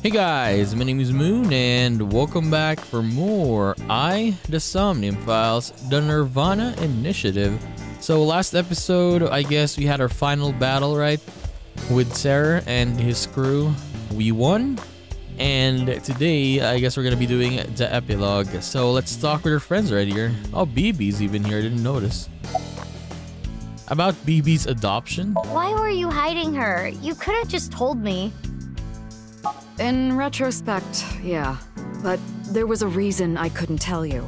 Hey guys, my name is Moon and welcome back for more the Somnium Files, the NirvanA Initiative. So last episode, I guess we had our final battle, right? With Sarah and his crew. We won. And today, I guess we're gonna be doing the epilogue. So let's talk with our friends right here. Oh, BB's even here, I didn't notice. About BB's adoption? Why were you hiding her? You could have just told me. In retrospect, yeah. But there was a reason I couldn't tell you.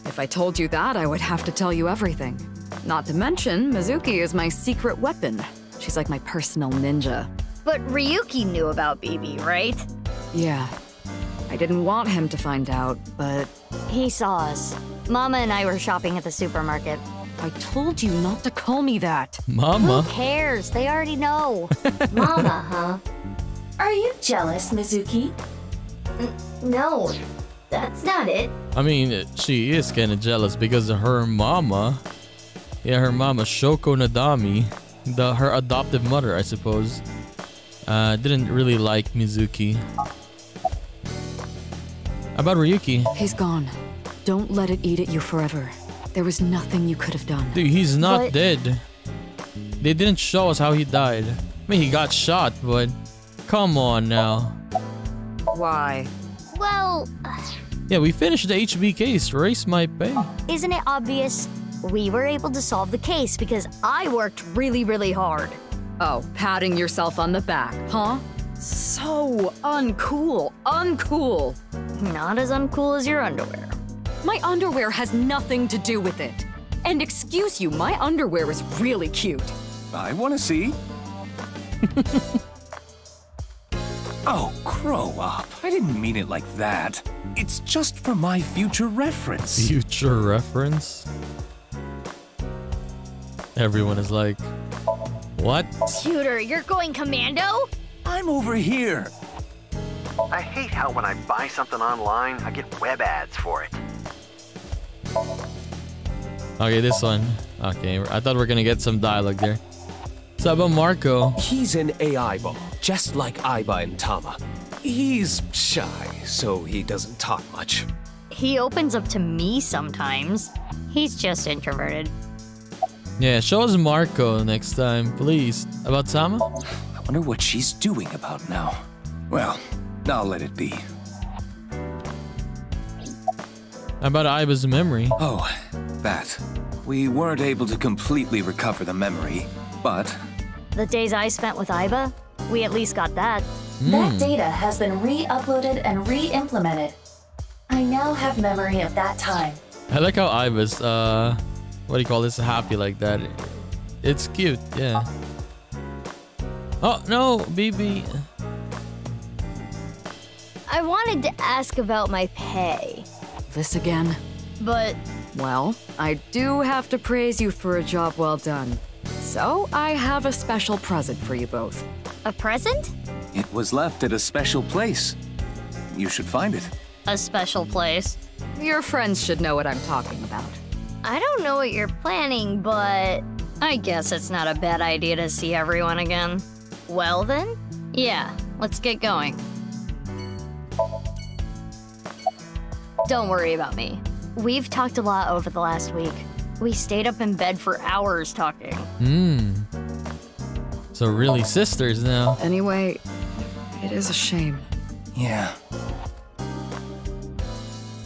If I told you that, I would have to tell you everything. Not to mention, Mizuki is my secret weapon. She's like my personal ninja. But Ryuki knew about BB, right? Yeah. I didn't want him to find out, but... He saw us. Mama and I were shopping at the supermarket. I told you not to call me that. Mama? Who cares? They already know. Mama, huh? Are you jealous, Mizuki? No, that's not it. I mean, she is kind of jealous because her mama, her mama Shoko Nadami, her adoptive mother, I suppose, didn't really like Mizuki. About Ryuki? He's gone. Don't let it eat at you forever. There was nothing you could have done. Dude, he's not dead. They didn't show us how he died. I mean, he got shot, but come on now. Why? Well... Yeah, we finished the HB case. Raise my pay. Isn't it obvious? We were able to solve the case because I worked really, really hard. Oh, patting yourself on the back, huh? So uncool. Uncool. Not as uncool as your underwear. My underwear has nothing to do with it. And excuse you, my underwear is really cute. I want to see. Oh, grow up. I didn't mean it like that. It's just for my future reference. Future reference? Everyone is like, what? Tutor, you're going commando? I'm over here. I hate how when I buy something online, I get web ads for it. Okay, this one. Okay, I thought we were gonna get some dialogue there. What's up about Marco? He's an AI ball, just like Aiba and Tama. He's shy, so he doesn't talk much. He opens up to me sometimes. He's just introverted. Yeah, show us Marco next time, please. About Tama? I wonder what she's doing about now. Well, I'll let it be. About Aiba's memory? Oh, that. We weren't able to completely recover the memory, but... The days I spent with Aiba, we at least got that. That data has been re-uploaded and re-implemented. I now have memory of that time. I like how Aiba's, what do you call this, happy like that. It's cute, yeah. Oh, no, BB. I wanted to ask about my pay. This again? But... Well, I do have to praise you for a job well done. So, I have a special present for you both. A present? It was left at a special place. You should find it. A special place. Your friends should know what I'm talking about. I don't know what you're planning, but... I guess it's not a bad idea to see everyone again. Well then? Yeah, let's get going. Don't worry about me. We've talked a lot over the last week. We stayed up in bed for hours talking. So really sisters now. Anyway, it is a shame. Yeah.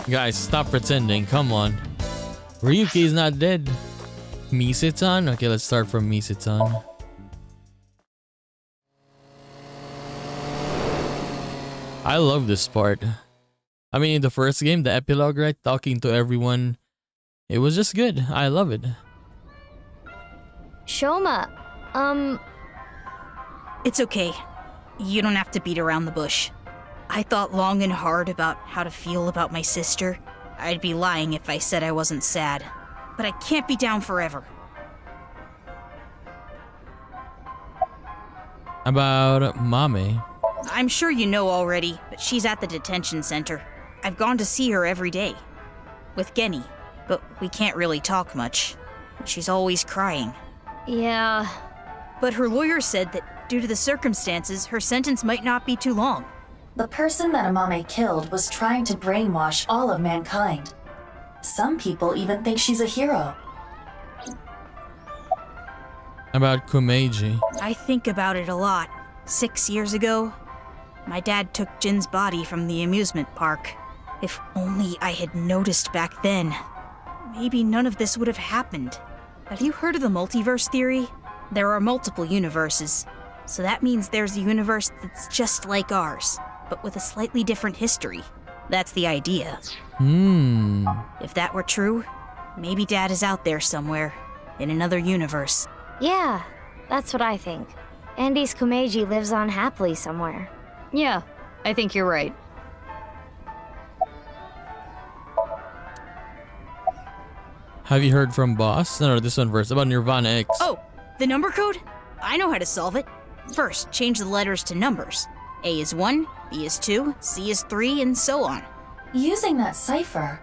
Guys, stop pretending, come on. Ryuki's not dead. Mise-tan? Okay, let's start from Mise-tan. I love this part. I mean, in the first game, the epilogue, right? Talking to everyone. It was just good. I love it. Shoma, It's okay. You don't have to beat around the bush. I thought long and hard about how to feel about my sister. I'd be lying if I said I wasn't sad. But I can't be down forever. About Mame. I'm sure you know already, but she's at the detention center. I've gone to see her every day. With Genny, but we can't really talk much. She's always crying. yeah. But her lawyer said that due to the circumstances, her sentence might not be too long. The person that Amame killed was trying to brainwash all of mankind. Some people even think she's a hero. About Kumeiji. I think about it a lot. 6 years ago, my dad took Jin's body from the amusement park. If only I had noticed back then, maybe none of this would have happened. Have you heard of the multiverse theory? There are multiple universes, so that means there's a universe that's just like ours, but with a slightly different history. That's the idea. If that were true, maybe Dad is out there somewhere, in another universe. Yeah, that's what I think. Andy's Kumeiji lives on happily somewhere. Yeah, I think you're right. Have you heard from Boss? No, this one first. About NirvanA X. Oh, the number code? I know how to solve it. First, change the letters to numbers. A is 1, B is 2, C is 3, and so on. Using that cipher.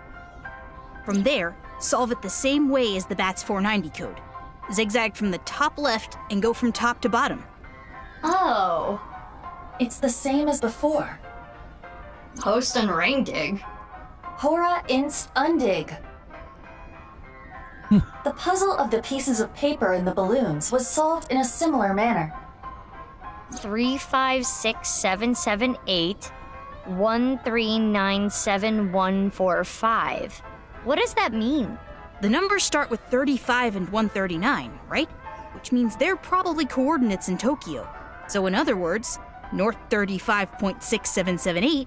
From there, solve it the same way as the BATS 490 code. Zigzag from the top left and go from top to bottom. Oh. It's the same as before. Post and ring dig. Hora inst undig. The puzzle of the pieces of paper in the balloons was solved in a similar manner. 3567781397145. 139745. What does that mean? The numbers start with 35 and 139, right? Which means they're probably coordinates in Tokyo. So in other words, north 35.6778,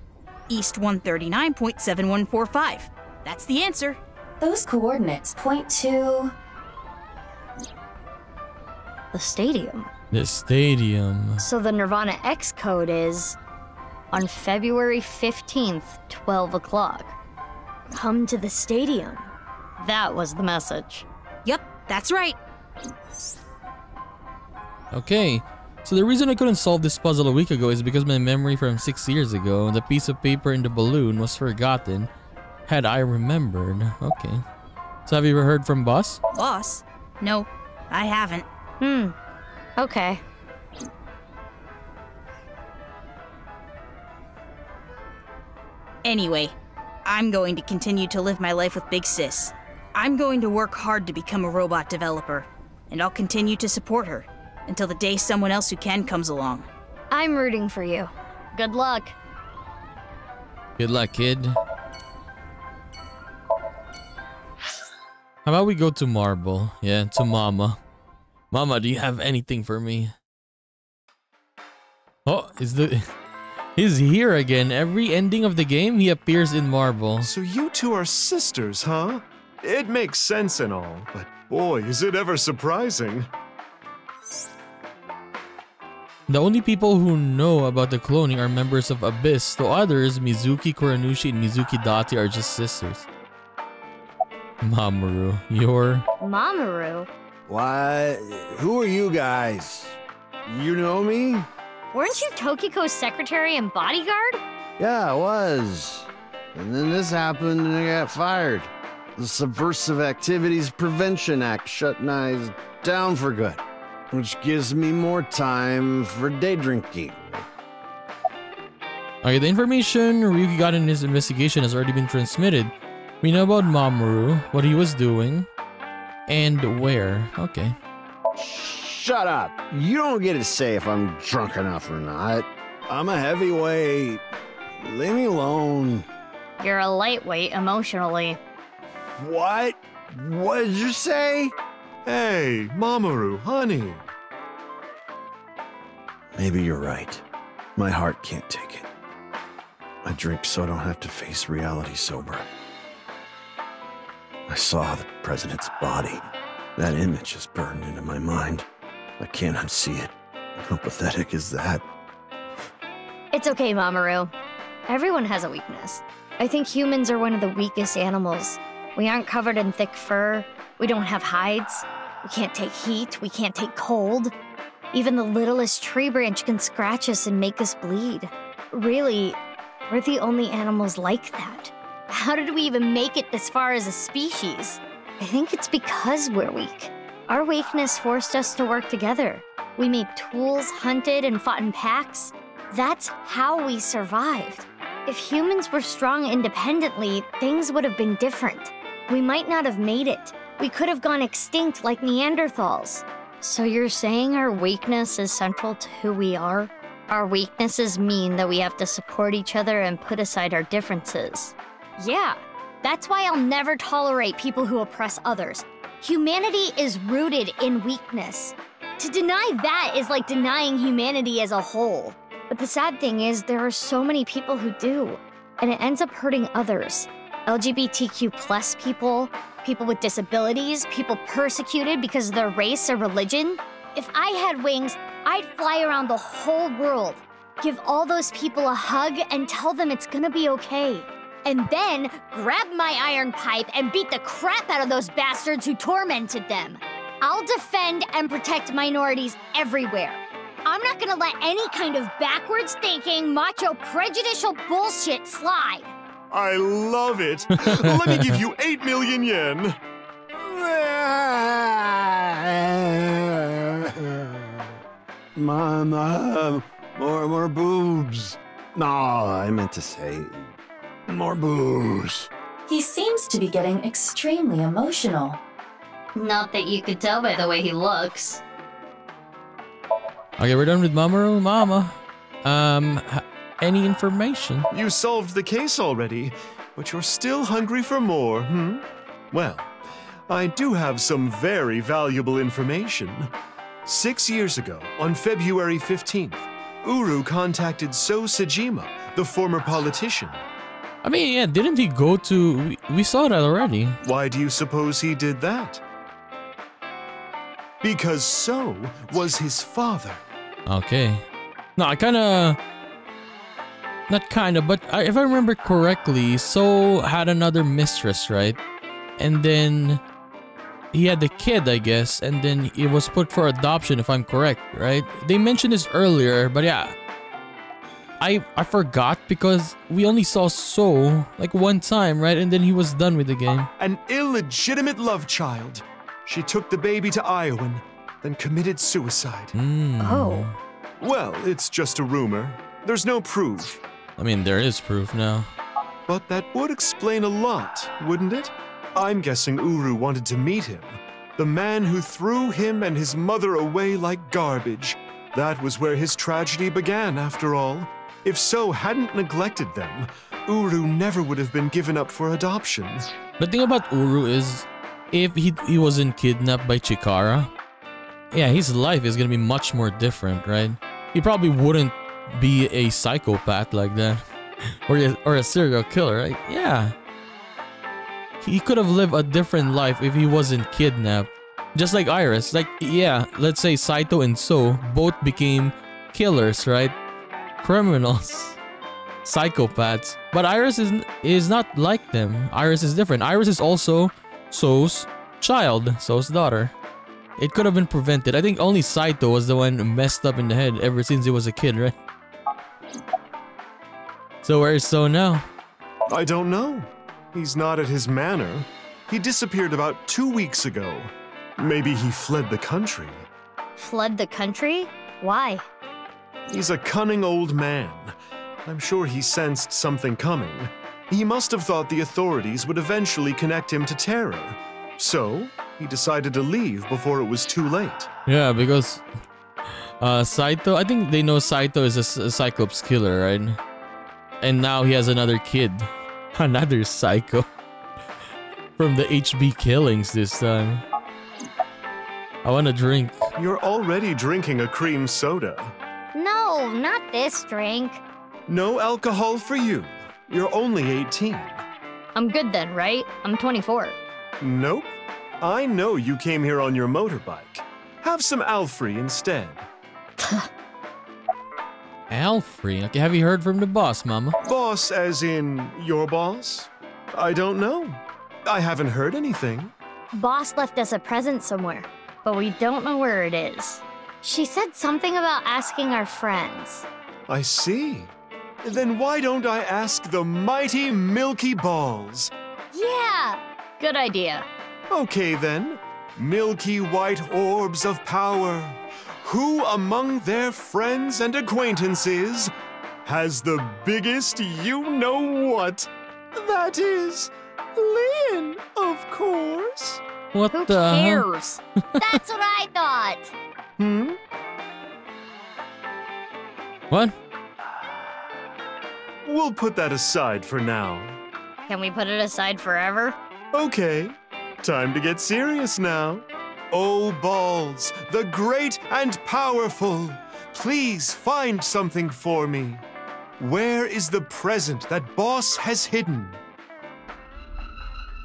east 139.7145. That's the answer. Those coordinates point to... The stadium. The stadium. So the NirvanA X code is on February 15th, 12 o'clock. Come to the stadium. That was the message. Yep, that's right. Okay, so the reason I couldn't solve this puzzle a week ago is because my memory from 6 years ago, the piece of paper in the balloon was forgotten. Had I remembered. Okay. So have you ever heard from Boss? Boss? No, I haven't. Okay. Anyway, I'm going to continue to live my life with Big Sis. I'm going to work hard to become a robot developer, and I'll continue to support her until the day someone else who can comes along. I'm rooting for you. Good luck. Good luck, kid. How about we go to Marble? Yeah, to Mama. Mama, do you have anything for me? Oh, he's here again. Every ending of the game, he appears in Marble. So you two are sisters, huh? It makes sense and all, but boy, is it ever surprising. The only people who know about the cloning are members of Abyss, though others, Mizuki Kuranushi and Mizuki Dati, are just sisters. Mamoru, you're... Mamoru? Why, who are you guys? You know me? Weren't you Tokiko's secretary and bodyguard? Yeah, I was. And then this happened and I got fired. The Subversive Activities Prevention Act shut Knives down for good, which gives me more time for day drinking. Okay, the information Ryuki got in his investigation has already been transmitted. We know about Mamoru, what he was doing, and where. Okay. Shut up. You don't get to say if I'm drunk enough or not. I'm a heavyweight. Leave me alone. You're a lightweight emotionally. What? What did you say? Hey, Mamoru, honey. Maybe you're right. My heart can't take it. I drink so I don't have to face reality sober. I saw the president's body. That image is burned into my mind. I can't unsee it. How pathetic is that? It's okay, Mamoru. Everyone has a weakness. I think humans are one of the weakest animals. We aren't covered in thick fur. We don't have hides. We can't take heat. We can't take cold. Even the littlest tree branch can scratch us and make us bleed. Really, we're the only animals like that. How did we even make it this far as a species? I think it's because we're weak. Our weakness forced us to work together. We made tools, hunted, and fought in packs. That's how we survived. If humans were strong independently, things would have been different. We might not have made it. We could have gone extinct like Neanderthals. So you're saying our weakness is central to who we are? Our weaknesses mean that we have to support each other and put aside our differences. Yeah, that's why I'll never tolerate people who oppress others. Humanity is rooted in weakness. To deny that is like denying humanity as a whole. But the sad thing is, there are so many people who do, and it ends up hurting others. LGBTQ+ people, people with disabilities, people persecuted because of their race or religion. If I had wings, I'd fly around the whole world, give all those people a hug and tell them it's gonna be okay. And then grab my iron pipe and beat the crap out of those bastards who tormented them. I'll defend and protect minorities everywhere. I'm not gonna let any kind of backwards thinking, macho, prejudicial bullshit slide. I love it. Let me give you 8 million yen. Mom, more boobs. No, I meant to say more booze. He seems to be getting extremely emotional. Not that you could tell by the way he looks. Okay, we're done with Mamoru. Mama. Any information? You solved the case already, but you're still hungry for more, Well, I do have some very valuable information. 6 years ago, on February 15th, Uru contacted So Sejima, the former politician. I mean, yeah, didn't he go to... We saw that already. Why do you suppose he did that? Because So was his father. Okay. No, I kinda... Not kinda, but if I remember correctly, So had another mistress, right? And then... He had the kid, I guess, and then it was put for adoption, if I'm correct, right? They mentioned this earlier, but yeah. I forgot because we only saw So like one time, right? And then he was done with the game. An illegitimate love child. She took the baby to Iowan, then committed suicide. Oh. Well, it's just a rumor. There's no proof. I mean, there is proof now. But that would explain a lot, wouldn't it? I'm guessing Uru wanted to meet him. The man who threw him and his mother away like garbage. That was where his tragedy began, after all. If So hadn't neglected them, Uru never would have been given up for adoption. The thing about Uru is, if he wasn't kidnapped by Chikara, yeah, his life is gonna be much more different, right? He probably wouldn't be a psychopath like that. or a serial killer, right? Yeah. He could have lived a different life if he wasn't kidnapped. Just like Iris. Like, yeah, let's say Saito and So both became killers, right? Criminals. Psychopaths. But Iris is not like them. Iris is different. Iris is also So's child. So's daughter. It could have been prevented. I think only Saito was the one messed up in the head ever since he was a kid, right? So where is So now? I don't know. He's not at his manor. He disappeared about 2 weeks ago. Maybe he fled the country. Fled the country? Why? He's a cunning old man. I'm sure he sensed something coming. He must have thought the authorities would eventually connect him to terror. So, he decided to leave before it was too late. Yeah, because Saito, I think they know Saito is a Cyclops killer, right? And now he has another kid. Another psycho. From the HB killings this time. I want a drink. You're already drinking a cream soda. No, not this drink. No alcohol for you. You're only 18. I'm good then, right? I'm 24. Nope. I know you came here on your motorbike. Have some Alfrey instead. Alfrey? Okay, have you heard from the boss, Mama? Boss as in your boss? I don't know. I haven't heard anything. Boss left us a present somewhere, but we don't know where it is. She said something about asking our friends. I see. Then why don't I ask the mighty Milky Balls? Yeah! Good idea. Okay then. Milky white orbs of power. Who among their friends and acquaintances has the biggest you-know-what? That is, Lynn, of course. What Who the hell? cares? That's what I thought. Hmm? What? We'll put that aside for now. Can we put it aside forever? Okay, time to get serious now. Oh, Balls, the great and powerful, please find something for me. Where is the present that Boss has hidden?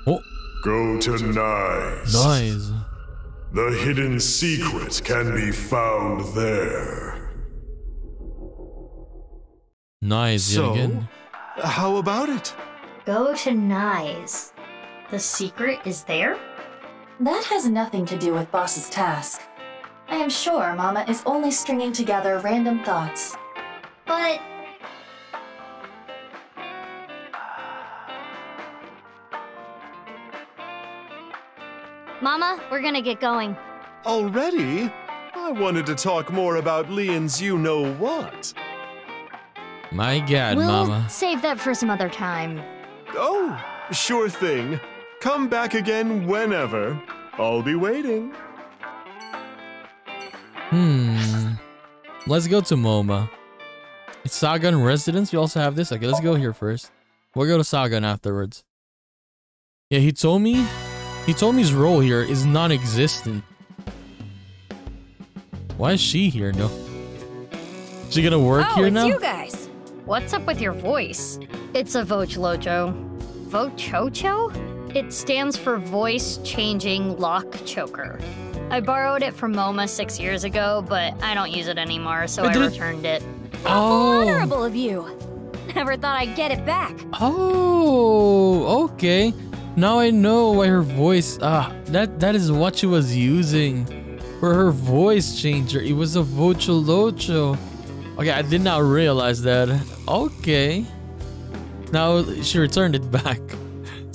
Oh, Go to Nice. nice. The hidden secret can be found there. Nice yet So, again. how about it? Go to Nyes. The secret is there? That has nothing to do with Boss's task. I am sure Mama is only stringing together random thoughts. But... Mama, we're gonna get going. Already? I wanted to talk more about Leon's you-know-what. My God, We'll Mama. save that for some other time. Oh, sure thing. Come back again whenever. I'll be waiting. Let's go to MoMA. It's Sagan Residence. We also have this. Okay, let's go here first. We'll go to Sagan afterwards. Yeah, he told me his role here is non-existent. Why is she here? No. Is she gonna work here now? Oh, it's you guys. What's up with your voice? It's a Vochlocho. Vochocho? It stands for Voice Changing Lock Choker. I borrowed it from MoMA 6 years ago, but I don't use it anymore, so I returned it. Oh. Honorable of you. Never thought I'd get it back. Oh, okay. Now I know why her voice. That is what she was using for her voice changer. It was a Vocholocho. Okay, I did not realize that. Okay. Now she returned it back.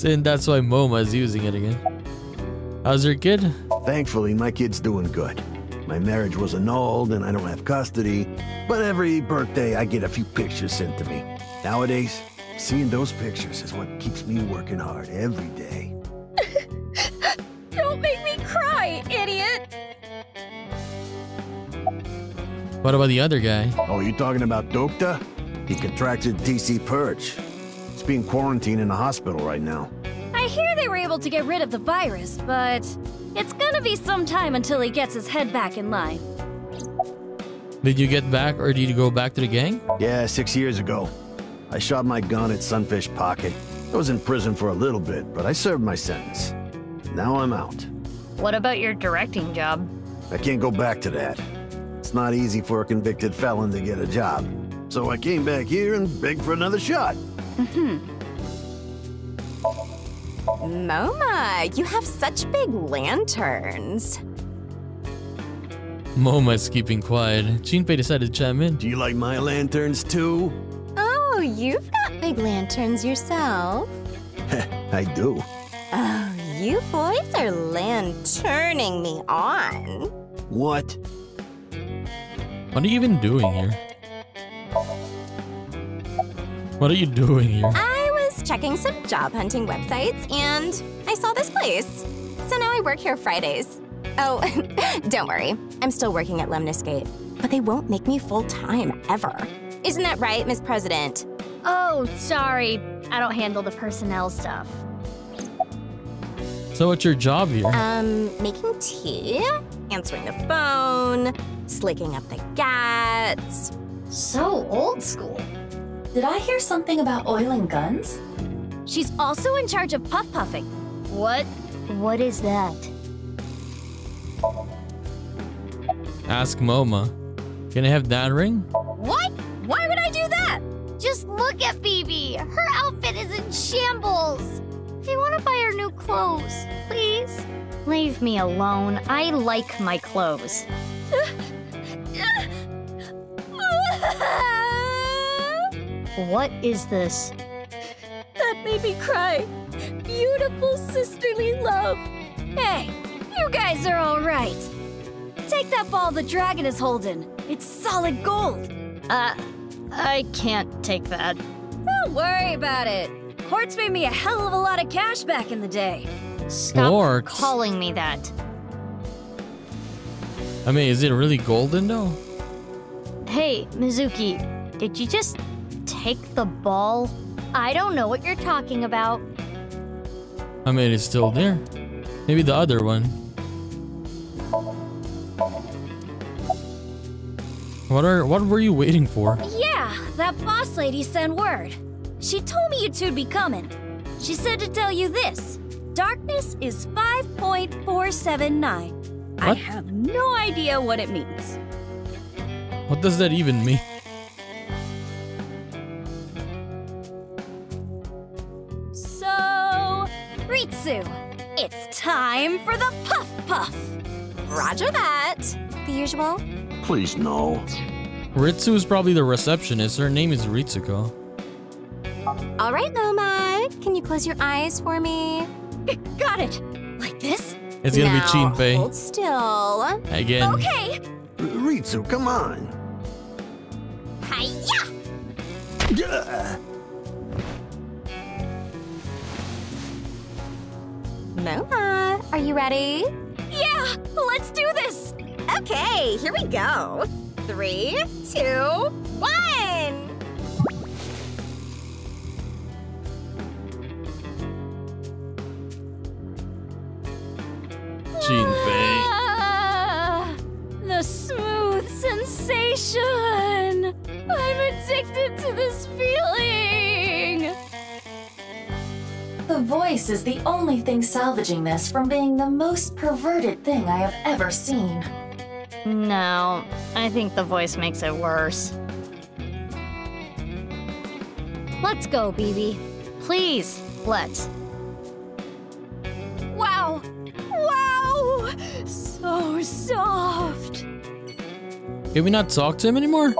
And that's why MoMA is using it again. How's your kid? Thankfully, my kid's doing good. My marriage was annulled and I don't have custody, but every birthday I get a few pictures sent to me. Nowadays, seeing those pictures is what keeps me working hard every day. Don't make me cry, idiot! What about the other guy? Oh, you talking about Dokta? He contracted TC Perch. He's being quarantined in a hospital right now. I hear they were able to get rid of the virus, but it's gonna be some time until he gets his head back in line. Did you get back or did you go back to the gang? Yeah, 6 years ago. I shot my gun at Sunfish Pocket. I was in prison for a little bit, but I served my sentence. Now I'm out. What about your directing job? I can't go back to that. It's not easy for a convicted felon to get a job. So I came back here and begged for another shot. MoMA, you have such big lanterns. MoMA is keeping quiet. Jinpei decided to chime in. Do you like my lanterns too? Oh, you've got big lanterns yourself. I do. Oh, you boys are lanterning me on. What? What are you even doing here? What are you doing here? I was checking some job hunting websites and I saw this place. So now I work here Fridays. Oh, don't worry. I'm still working at Lemniscate, but they won't make me full-time ever. Isn't that right, Miss President? Oh, sorry. I don't handle the personnel stuff. So what's your job here? Making tea, answering the phone, slicking up the gats. So old school. Did I hear something about oiling guns? She's also in charge of puff puffing. What? What is that? Ask MoMA. Can I have that ring? What? Why would I do that? Just look at Phoebe. Her outfit is in shambles. I want to buy her new clothes, please. Leave me alone. I like my clothes. What is this? That made me cry. Beautiful sisterly love. Hey, you guys are all right. Take that ball the dragon is holding. It's solid gold. I can't take that. Don't worry about it. Quartz made me a hell of a lot of cash back in the day. Stop Quartz? calling me that. I mean, is it really golden though? Hey, Mizuki, did you just take the ball? I don't know what you're talking about. I mean, it's still there. Maybe the other one. What were you waiting for? Yeah, that boss lady sent word. She told me you two'd be coming. She said to tell you this. Darkness is 5.479. I have no idea what it means. What does that even mean? So, Ritsu, it's time for the Puff Puff. Roger that. The usual. Please, no. Ritsu is probably the receptionist. Her name is Ritsuko. All right, Loma. Can you close your eyes for me? Got it. Like this? It's gonna be Jinpei. Hold still. Again. Okay. Ritsu, come on. Hiya! Loma, are you ready? Yeah, let's do this. Okay, here we go. 3, 2, 1. Jinpei. The smooth sensation. I'm addicted to this feeling. The voice is the only thing salvaging this from being the most perverted thing I have ever seen. No, I think the voice makes it worse. Let's go, BB. Please, let's. Wow. Wow. So soft. Can we not talk to him anymore?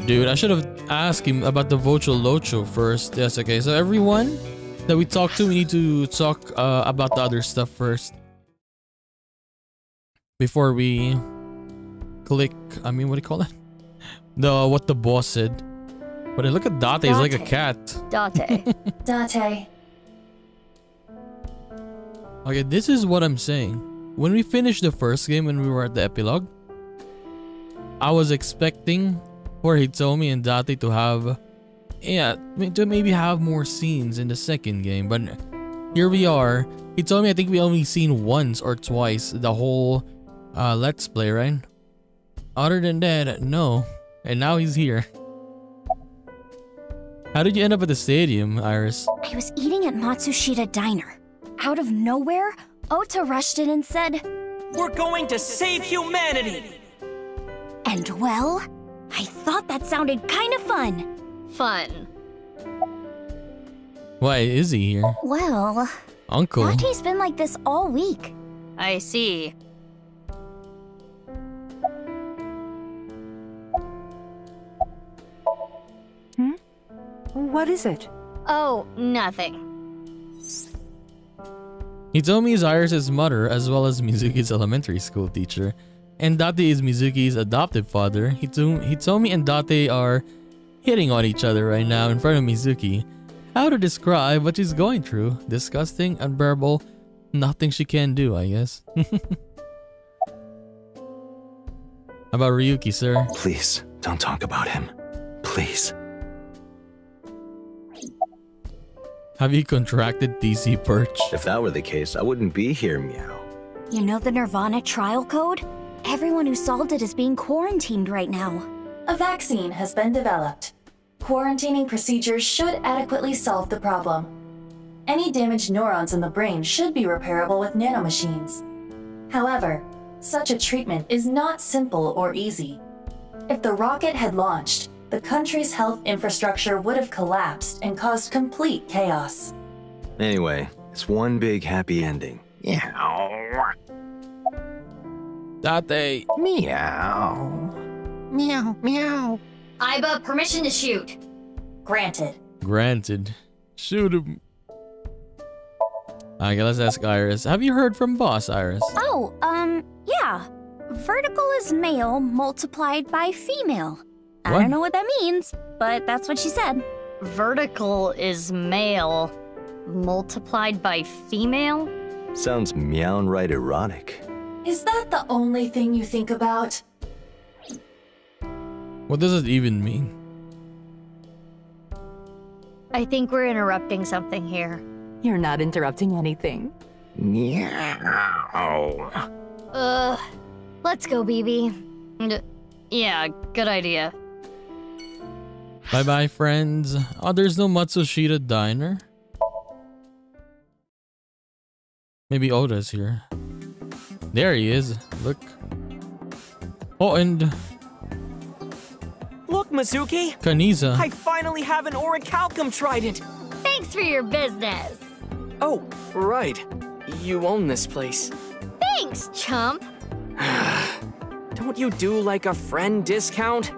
Dude, I should have asked him about the Vocho Locho first. Yes, okay. So everyone that we talk to, we need to talk about the other stuff first. Before we click, I mean, what do you call it? What the boss said. But look at Date, he's like a cat. Date. Date. Okay, this is what I'm saying. When we finished the first game, when we were at the epilogue, I was expecting for Hitomi and Date to have, to maybe have more scenes in the second game. But here we are. Hitomi, I think we only seen once or twice the whole Let's Play, right? Other than that, no. And now he's here. How did you end up at the stadium, Iris? I was eating at Matsushita Diner. Out of nowhere, Ota rushed in and said, "We're going to save humanity!" And well, I thought that sounded kind of fun. Fun. Why is he here? Well, Uncle. Date's been like this all week. I see. What is it? Oh, nothing. Hitomi is Iris' mother as well as Mizuki's elementary school teacher. And Date is Mizuki's adoptive father. Hitomi and Date are hitting on each other right now in front of Mizuki. How to describe what she's going through? Disgusting, unbearable, nothing she can do, I guess. How about Ryuki, sir? Please, don't talk about him. Please. Have you contracted TC Perch? If that were the case, I wouldn't be here, Meow. You know the NirvanA trial code? Everyone who solved it is being quarantined right now. A vaccine has been developed. Quarantining procedures should adequately solve the problem. Any damaged neurons in the brain should be repairable with nanomachines. However, such a treatment is not simple or easy. If the rocket had launched, the country's health infrastructure would have collapsed and caused complete chaos. Anyway, it's one big happy ending. Meow. Date. Meow. Meow, meow. Aiba, permission to shoot. Granted. Granted. Shoot him. Okay, let's ask Iris. Have you heard from Boss, Iris? Oh, yeah. Vertical is male multiplied by female. I What? don't know what that means, but that's what she said. Vertical is male, multiplied by female? Sounds meow-right erotic. Is that the only thing you think about? What does it even mean? I think we're interrupting something here. You're not interrupting anything. Meow. Let's go, BB. Yeah, good idea. Bye-bye, friends. Oh, there's no Matsushita Diner. Maybe Oda's here. There he is. Look. Oh, and Look, Mizuki! Kaniza. I finally have an orichalcum trident! Thanks for your business. Oh, right. You own this place. Thanks, chump. Don't you do like a friend discount?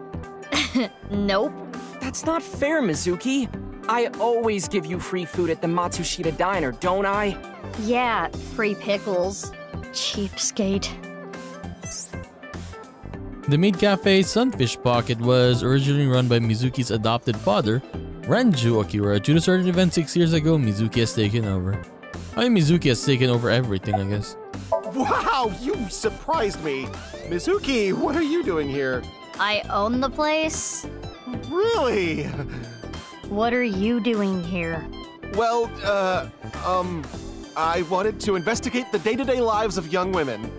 Nope. That's not fair, Mizuki. I always give you free food at the Matsushita Diner, don't I? Yeah, free pickles. Cheapskate. The Meat Cafe Sunfish Pocket was originally run by Mizuki's adopted father, Renju Akira. Due to certain events 6 years ago, Mizuki has taken over. I mean, Mizuki has taken over everything, I guess. Wow, you surprised me. Mizuki, what are you doing here? I own the place. Really? What are you doing here? Well, I wanted to investigate the day-to-day lives of young women.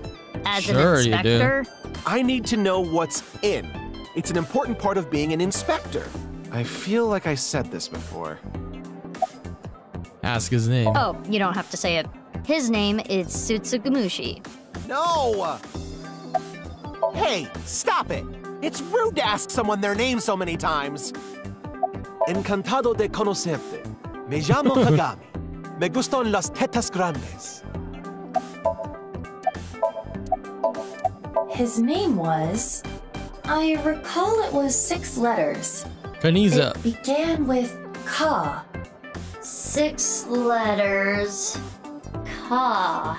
As an inspector? I need to know what's in. It's an important part of being an inspector. I feel like I said this before. Ask his name. Oh, you don't have to say it. His name is Tsutsugamushi. No! Hey, stop it! It's rude to ask someone their name so many times. Encantado de conocerte. Me llamo Kagami. Me gustan las tetas grandes. His name was... I recall it was 6 letters. Kaniza. It began with Ka. 6 letters. Ka.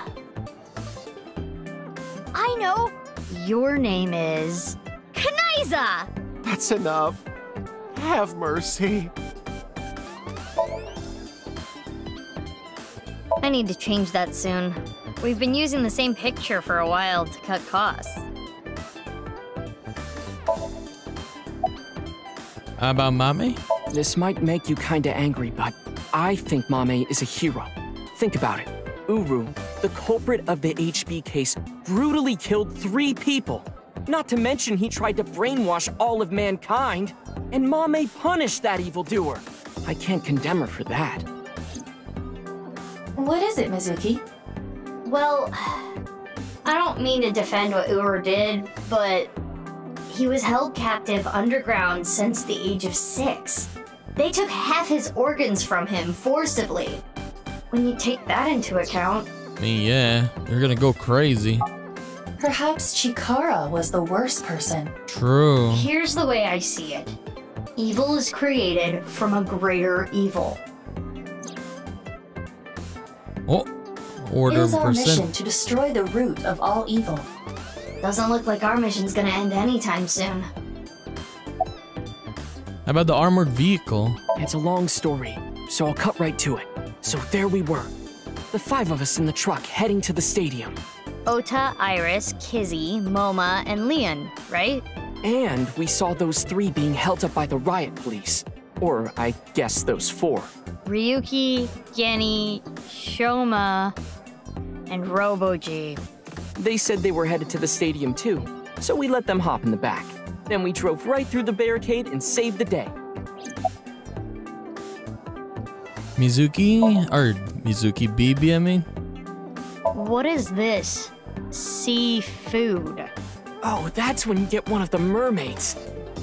I know. Your name is... Kaniza! That's enough. Have mercy. I need to change that soon. We've been using the same picture for a while to cut costs. How about Mame? This might make you kinda angry, but I think Mame is a hero. Think about it. Uru, the culprit of the HB case, brutally killed 3 people. Not to mention he tried to brainwash all of mankind, and Mame punished that evildoer. I can't condemn her for that. What is it, Mizuki? Well, I don't mean to defend what Uru did, but he was held captive underground since the age of 6. They took half his organs from him forcibly. When you take that into account... I mean, yeah, you're gonna go crazy. Perhaps Chikara was the worst person. True. Here's the way I see it. Evil is created from a greater evil. Oh, order It is our percent. mission to destroy the root of all evil. Doesn't look like our mission's gonna end anytime soon. How about the armored vehicle? It's a long story, so I'll cut right to it. So there we were. The 5 of us in the truck heading to the stadium. Ota, Iris, Kizzy, Moma, and Leon, right? And we saw those 3 being held up by the riot police. Or, I guess those 4. Ryuki, Genny, Shoma, and Roboji. They said they were headed to the stadium too, so we let them hop in the back. Then we drove right through the barricade and saved the day. Mizuki? Or Mizuki BB, I mean? What is this? Seafood. Oh, that's when you get one of the mermaids.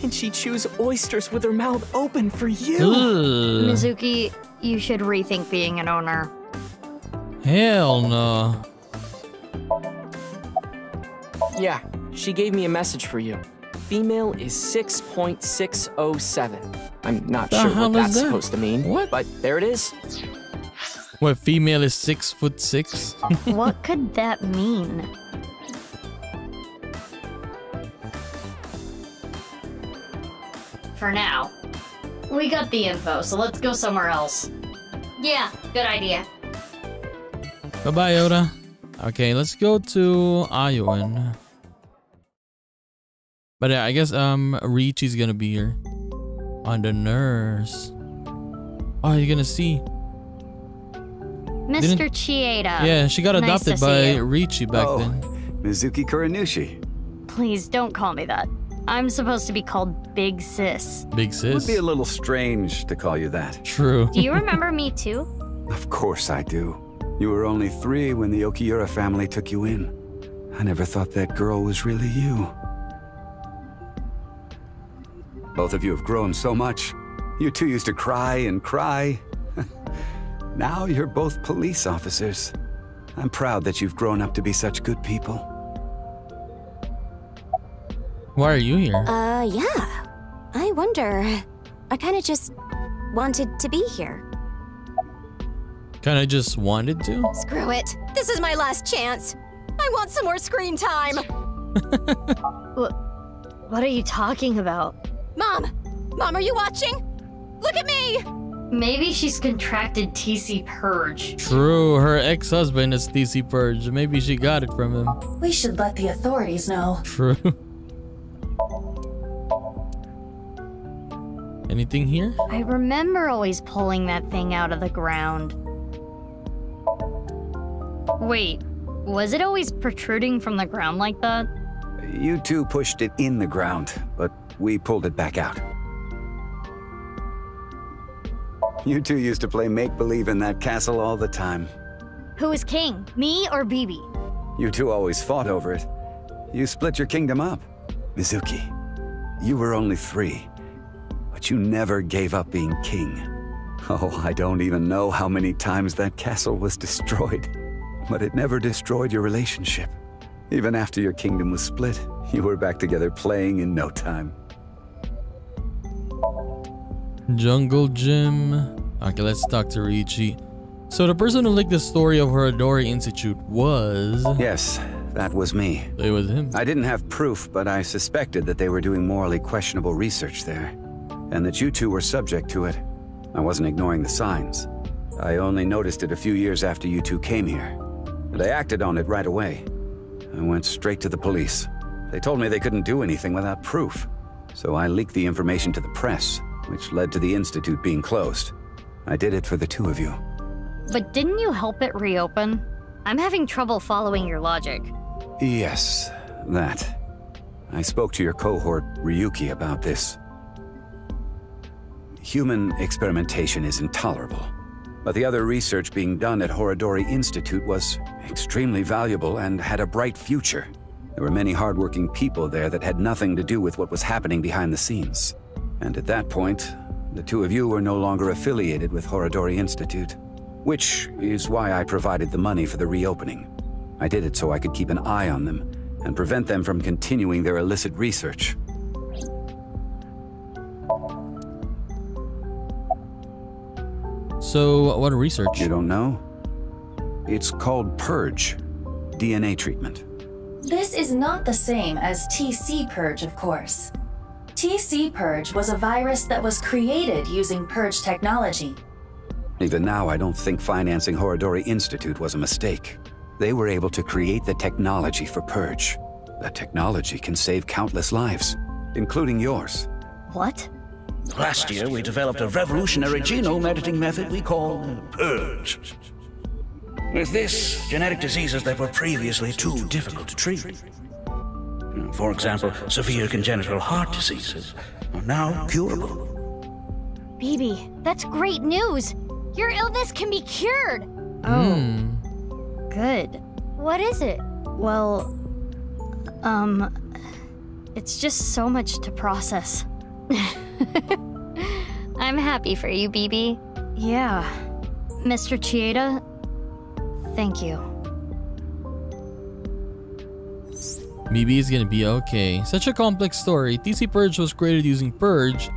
And she chews oysters with her mouth open for you. Ugh. Mizuki, you should rethink being an owner. Hell no. Yeah, she gave me a message for you. Female is 6.607. I'm not The sure hell what is that's that? supposed to mean. What? But there it is. What, female is 6'6"? What could that mean? for now. We got the info, so let's go somewhere else. Yeah, good idea. Bye-bye, Yoda. Okay, let's go to Iowan. But I guess Richi's gonna be here. On the nurse. Oh, you're gonna see. Mr. Chieda. Yeah, she got nice adopted by Richi back then. Mizuki Kuranushi. Please don't call me that. I'm supposed to be called Big Sis. Big It Sis? would be a little strange to call you that. True. Do you remember me too? Of course I do. You were only 3 when the Okiura family took you in. I never thought that girl was really you. Both of you have grown so much. You two used to cry and cry. Now you're both police officers. I'm proud that you've grown up to be such good people. Why are you here? Yeah. I wonder. I kinda just wanted to be here. Kinda just wanted to? Screw it. This is my last chance. I want some more screen time. What are you talking about? Mom! Mom, are you watching? Look at me! Maybe she's contracted TC Purge. True, her ex-husband is TC Purge. Maybe she got it from him. We should let the authorities know. True. Anything here? I remember always pulling that thing out of the ground. Wait, was it always protruding from the ground like that? You two pushed it in the ground, but we pulled it back out. You two used to play make-believe in that castle all the time. Who is king, me or Bibi? You two always fought over it. You split your kingdom up. Mizuki, you were only 3, but you never gave up being king. Oh, I don't even know how many times that castle was destroyed, but it never destroyed your relationship. Even after your kingdom was split, you were back together playing in no time. Jungle Gym. Okay, let's talk to Richi. So the person who leaked the story of Horadori Institute was... Yes, that was me. It was him. I didn't have proof, but I suspected that they were doing morally questionable research there, and that you two were subject to it. I wasn't ignoring the signs. I only noticed it a few years after you two came here, and I acted on it right away. I went straight to the police. They told me they couldn't do anything without proof, so I leaked the information to the press, which led to the institute being closed. I did it for the 2 of you. But didn't you help it reopen? I'm having trouble following your logic. Yes, that. I spoke to your cohort, Ryuki, about this. Human experimentation is intolerable, but the other research being done at Horadori Institute was extremely valuable and had a bright future. There were many hardworking people there that had nothing to do with what was happening behind the scenes. And at that point, the 2 of you were no longer affiliated with Horadori Institute, which is why I provided the money for the reopening. I did it so I could keep an eye on them and prevent them from continuing their illicit research. So, what research? You don't know? It's called Purge, DNA treatment. This is not the same as TC Purge, of course. TC Purge was a virus that was created using Purge technology. Even now, I don't think financing Horadori Institute was a mistake. They were able to create the technology for Purge. That technology can save countless lives, including yours. What? Last year, we developed a revolutionary genome editing method we call Purge. With this, genetic diseases that were previously too difficult to treat. For example, severe congenital heart diseases are now curable. Bibi, that's great news! Your illness can be cured! Good. What is it? Well, it's just so much to process. I'm happy for you, Bibi. Yeah. Mr. Chieda, thank you. Bibi is gonna be okay. Such a complex story. TC Purge was created using Purge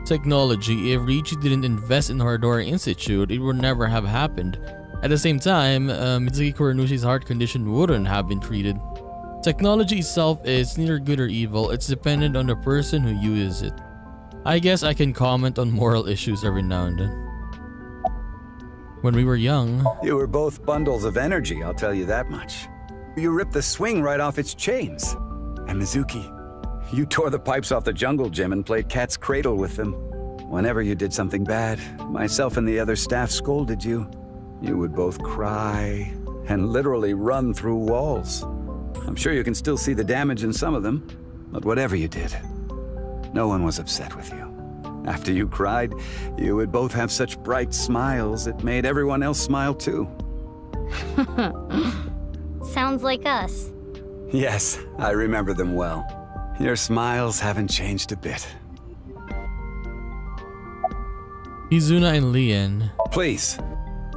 technology. If Richi didn't invest in Horadori Institute, it would never have happened. At the same time, Mizuki Kuranushi's heart condition wouldn't have been treated. Technology itself is neither good or evil. It's dependent on the person who uses it. I guess I can comment on moral issues every now and then. When we were young... You were both bundles of energy, I'll tell you that much. You ripped the swing right off its chains. And Mizuki, you tore the pipes off the jungle gym and played cat's cradle with them. Whenever you did something bad, myself and the other staff scolded you. You would both cry and literally run through walls. I'm sure you can still see the damage in some of them, but whatever you did, no one was upset with you. After you cried, you would both have such bright smiles it made everyone else smile too. Sounds like us. Yes, I remember them well. Your smiles haven't changed a bit. Kizuna and Lien. Please,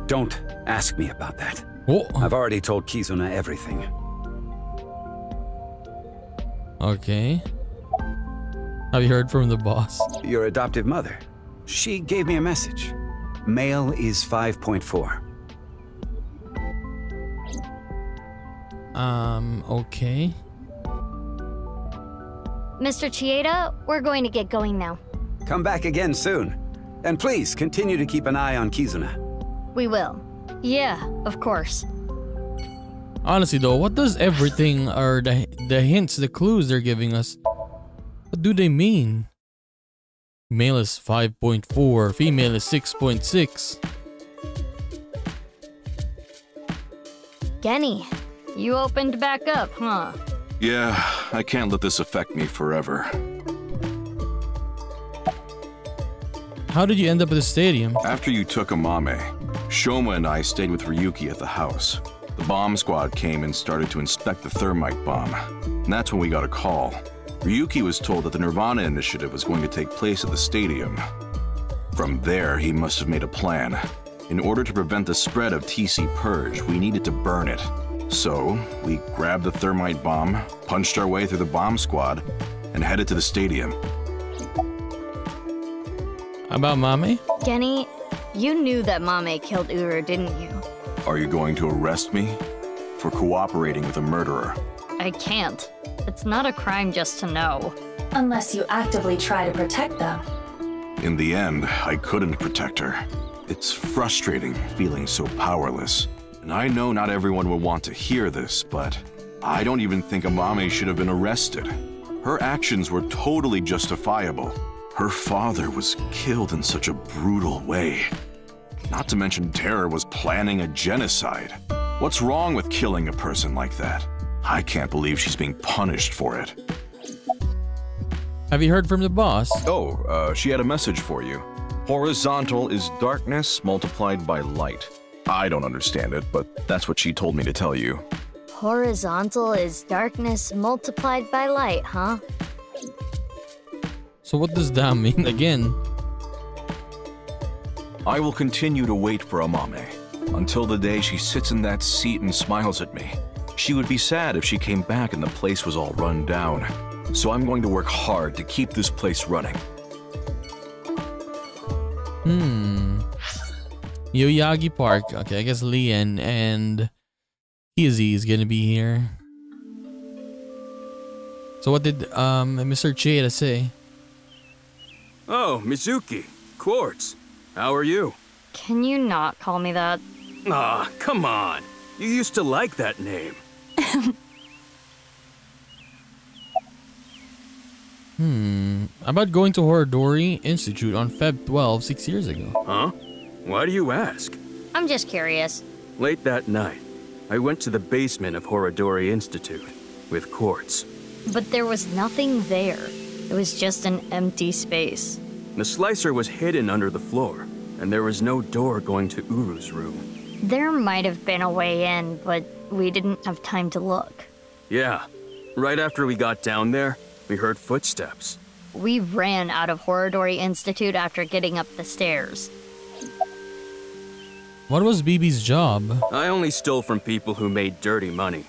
don't ask me about that. Oh. I've already told Kizuna everything. Okay. Have you heard from the boss? Your adoptive mother. She gave me a message. Male is 5.4. Okay. Mr. Chieda, we're going to get going now. Come back again soon. And please, continue to keep an eye on Kizuna. We will. Yeah, of course. Honestly though, what does everything or the hints, the clues they're giving us, what do they mean? Male is 5.4, female is 6.6. Genny, you opened back up, huh? Yeah, I can't let this affect me forever. How did you end up at the stadium? After you took Amame, Shoma and I stayed with Ryuki at the house. The bomb squad came and started to inspect the thermite bomb. And that's when we got a call. Ryuki was told that the NirvanA Initiative was going to take place at the stadium. From there, he must have made a plan. In order to prevent the spread of TC Purge, we needed to burn it. So, we grabbed the thermite bomb, punched our way through the bomb squad, and headed to the stadium. About Mame? Genny, you knew that Mame killed Uru, didn't you? Are you going to arrest me for cooperating with a murderer? I can't. It's not a crime just to know. Unless you actively try to protect them. In the end, I couldn't protect her. It's frustrating feeling so powerless. And I know not everyone will want to hear this, but I don't even think Amame should have been arrested. Her actions were totally justifiable. Her father was killed in such a brutal way. Not to mention Terror was planning a genocide. What's wrong with killing a person like that? I can't believe she's being punished for it. Have you heard from the boss? Oh, she had a message for you. Horizontal is darkness multiplied by light. I don't understand it, but that's what she told me to tell you. Horizontal is darkness multiplied by light, huh? So what does that mean again? I will continue to wait for Amame until the day she sits in that seat and smiles at me. She would be sad if she came back and the place was all run down. So I'm going to work hard to keep this place running. Yoyagi Park. Okay, I guess Lien and Kizzy is gonna be here. So what did Mr. Chieda say? Oh, Mizuki. Quartz. How are you? Can you not call me that? Ah, come on. You used to like that name. About going to Horadori Institute on Feb 12, 6 years ago. Huh? Why do you ask? I'm just curious. Late that night, I went to the basement of Horadori Institute with Quartz. But there was nothing there. It was just an empty space. The slicer was hidden under the floor, and there was no door going to Uru's room. There might have been a way in, but we didn't have time to look. Yeah. Right after we got down there, we heard footsteps. We ran out of Horadori Institute after getting up the stairs. What was BB's job? I only stole from people who made dirty money,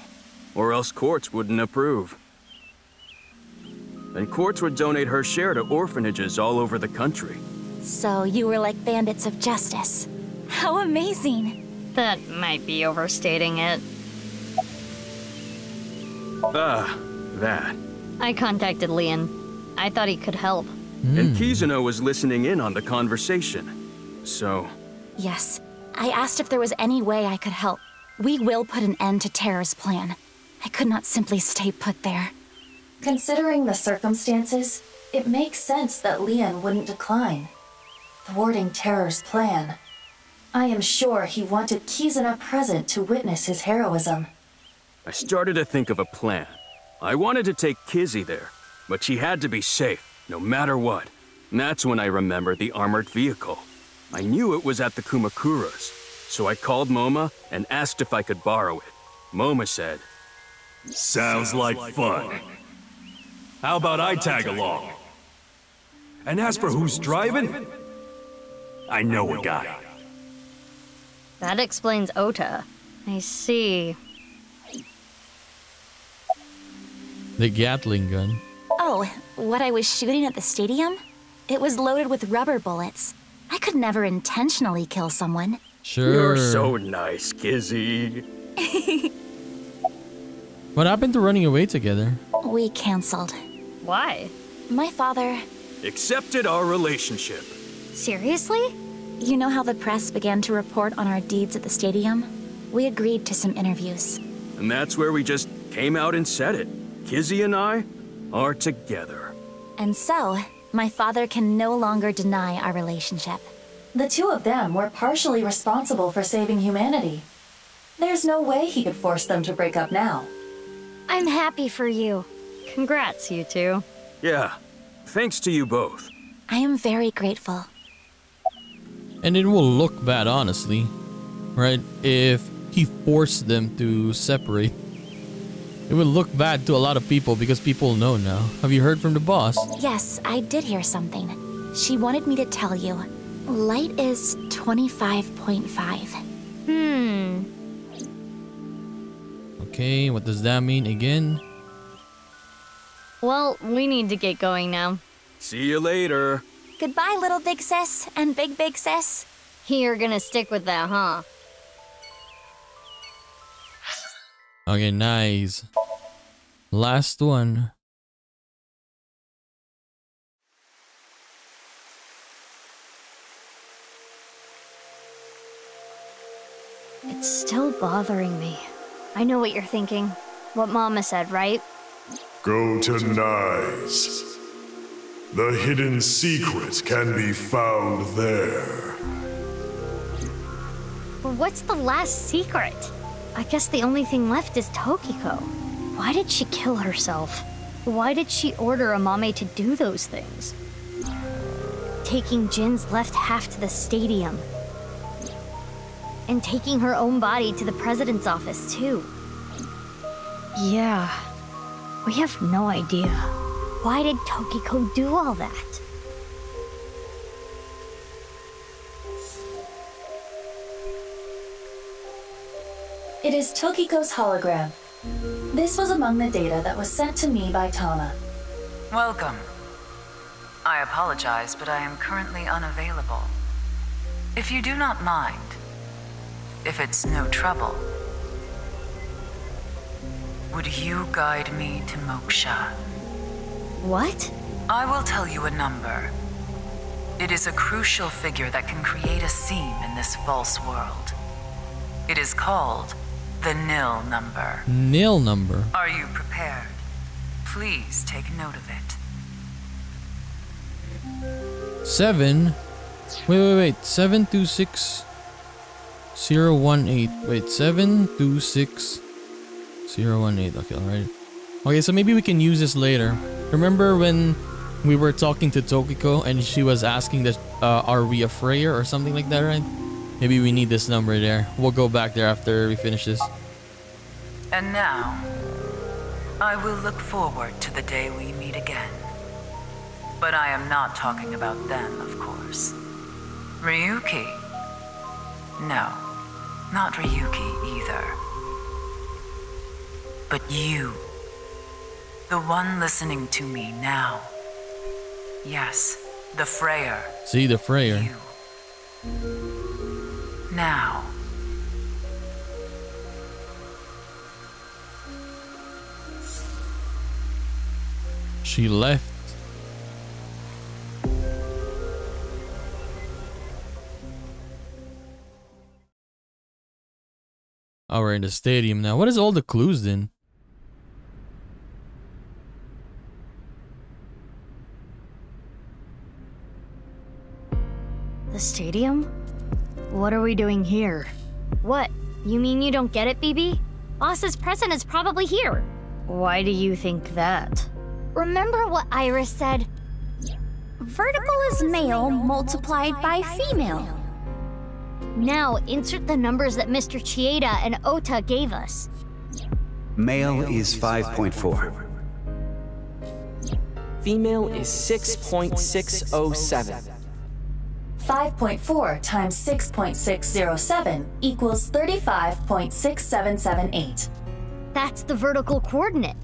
or else Quartz wouldn't approve. And Quartz would donate her share to orphanages all over the country. So you were like bandits of justice. How amazing! That might be overstating it. Ah, that. I contacted Lien. I thought he could help. And Kizuno was listening in on the conversation. So... Yes. I asked if there was any way I could help. We will put an end to Terror's plan. I could not simply stay put there. Considering the circumstances, it makes sense that Leon wouldn't decline. Thwarting Terror's plan. I am sure he wanted Kizuna present to witness his heroism. I started to think of a plan. I wanted to take Kizzy there, but she had to be safe, no matter what. And that's when I remembered the armored vehicle. I knew it was at the Kumakura's, so I called Moma and asked if I could borrow it. Moma said, "Sounds like fun. How about I tag along? And as for who's driving, I know a guy." That explains Ota. I see. The Gatling gun. Oh, what I was shooting at the stadium? It was loaded with rubber bullets. I could never intentionally kill someone. Sure. You're so nice, Kizzy. What happened to running away together? We canceled. Why? My father... accepted our relationship. Seriously? You know how the press began to report on our deeds at the stadium? We agreed to some interviews. And that's where we just came out and said it. Kizzy and I are together. And so, my father can no longer deny our relationship. The two of them were partially responsible for saving humanity. There's no way he could force them to break up now. I'm happy for you. Congrats, you two. Yeah, thanks to you both. I am very grateful. And it will look bad, honestly, right? If he forced them to separate. It would look bad to a lot of people because people know now. Have you heard from the boss? Yes, I did hear something. She wanted me to tell you. Light is 25.5. Okay, what does that mean again? Well, we need to get going now. See you later. Goodbye, little big sis and big sis. You're gonna stick with that, huh? Okay, nice. Last one. It's still bothering me. I know what you're thinking. What Mama said, right? Go to Nyes. The hidden secret can be found there. But what's the last secret? I guess the only thing left is Tokiko. Why did she kill herself? Why did she order Amame to do those things? Taking Jin's left half to the stadium. And taking her own body to the president's office, too. Yeah, we have no idea. Why did Tokiko do all that? It is Tokiko's hologram. This was among the data that was sent to me by Tama. Welcome. I apologize, but I am currently unavailable. If you do not mind, if it's no trouble, would you guide me to Moksha? What? I will tell you a number. It is a crucial figure that can create a seam in this false world. It is called the nil number. Nil number? Are you prepared? Please take note of it. 7. Wait. 726-018. Wait, 726-018. Okay, alright. Okay, so maybe we can use this later. Remember when we were talking to Tokiko and she was asking that, are we a Frayer or something like that, right? Maybe we need this number there. We'll go back there after we finish this. And now, I will look forward to the day we meet again. But I am not talking about them, of course. Ryuki? No, not Ryuki either. But you. The one listening to me now. Yes, the Frayer. See, the Frayer. You. Now. She left. Oh, we're in the stadium now. What is all the clues then? The stadium? What are we doing here? What? You mean you don't get it, BB? Boss's present is probably here. Why do you think that? Remember what Iris said? Vertical is male multiplied by female. Now, insert the numbers that Mr. Chieda and Ota gave us. Male is 5.4. Female is 6.607. 5.4 times 6.607 equals 35.6778. That's the vertical coordinate.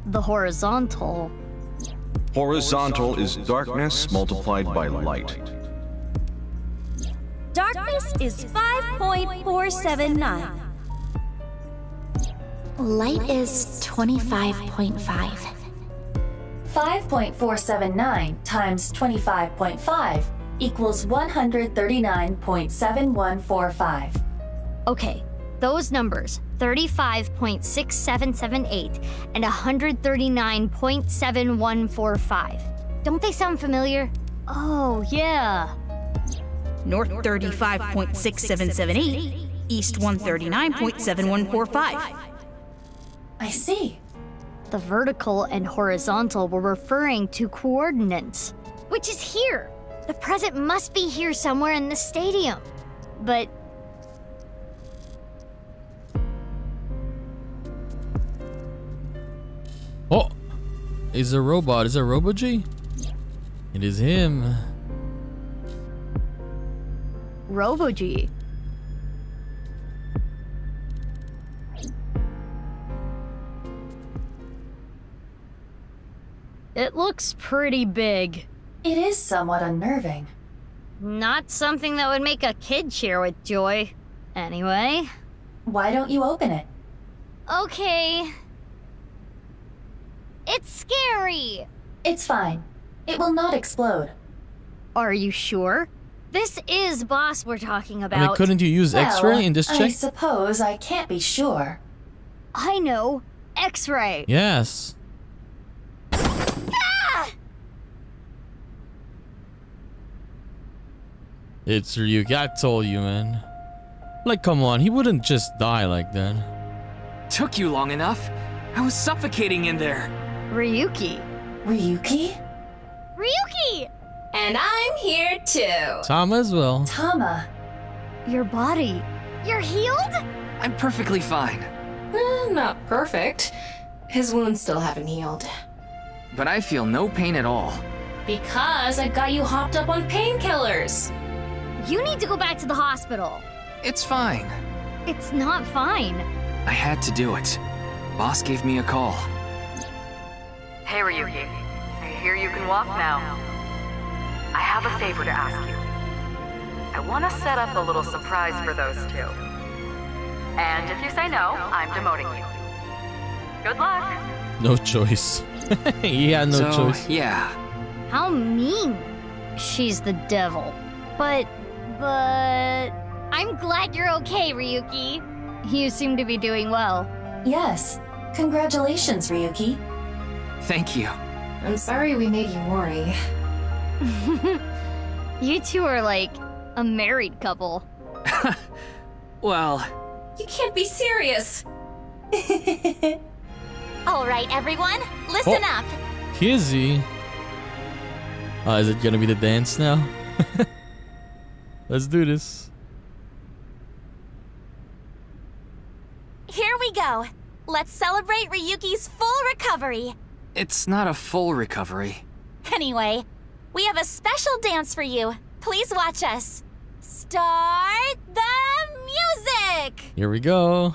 The horizontal... Horizontal is darkness multiplied by light. Darkness is 5.479. Light is 25.5. 5.479 times 25.5 equals 139.7145. Okay, those numbers, 35.6778 and 139.7145. Don't they sound familiar? Oh, yeah. North 35.6778, East 139.7145. I see. The vertical and horizontal were referring to coordinates, which is here. The present must be here somewhere in the stadium. But... Oh! It's a robot. Is it Robo-G? It is him. Robo-G. It looks pretty big. It is somewhat unnerving. Not something that would make a kid cheer with joy. Anyway. Why don't you open it? Okay. It's scary. It's fine. It will not explode. Are you sure? This is Boss we're talking about. I mean, couldn't you use X-ray in this check? I suppose I can't be sure. I know. X-ray. Yes. Ah! It's Ryuki. I told you, man. Like, come on. He wouldn't just die like that. Took you long enough. I was suffocating in there. Ryuki. Ryuki? Ryuki! And I'm here too. Tama as well. Tama. Your body. You're healed? I'm perfectly fine. Not perfect. His wounds still haven't healed. But I feel no pain at all. Because I got you hopped up on painkillers. You need to go back to the hospital. It's fine. It's not fine. I had to do it. Boss gave me a call. Hey, Ryuki. I hear you can walk now. I have a favor to ask you. I want to set up a little surprise for those two. And if you say no, I'm demoting you. Good luck. No choice. He had no choice. Yeah. How mean. She's the devil. But... I'm glad you're okay, Ryuki. You seem to be doing well. Yes. Congratulations, Ryuki. Thank you. I'm sorry we made you worry. You two are like a married couple. Well... You can't be serious. All right, everyone, listen up. Kizzy. Is it gonna be the dance now? Let's do this. Here we go. Let's celebrate Ryuki's full recovery. It's not a full recovery. Anyway, we have a special dance for you. Please watch us. Start the music! Here we go.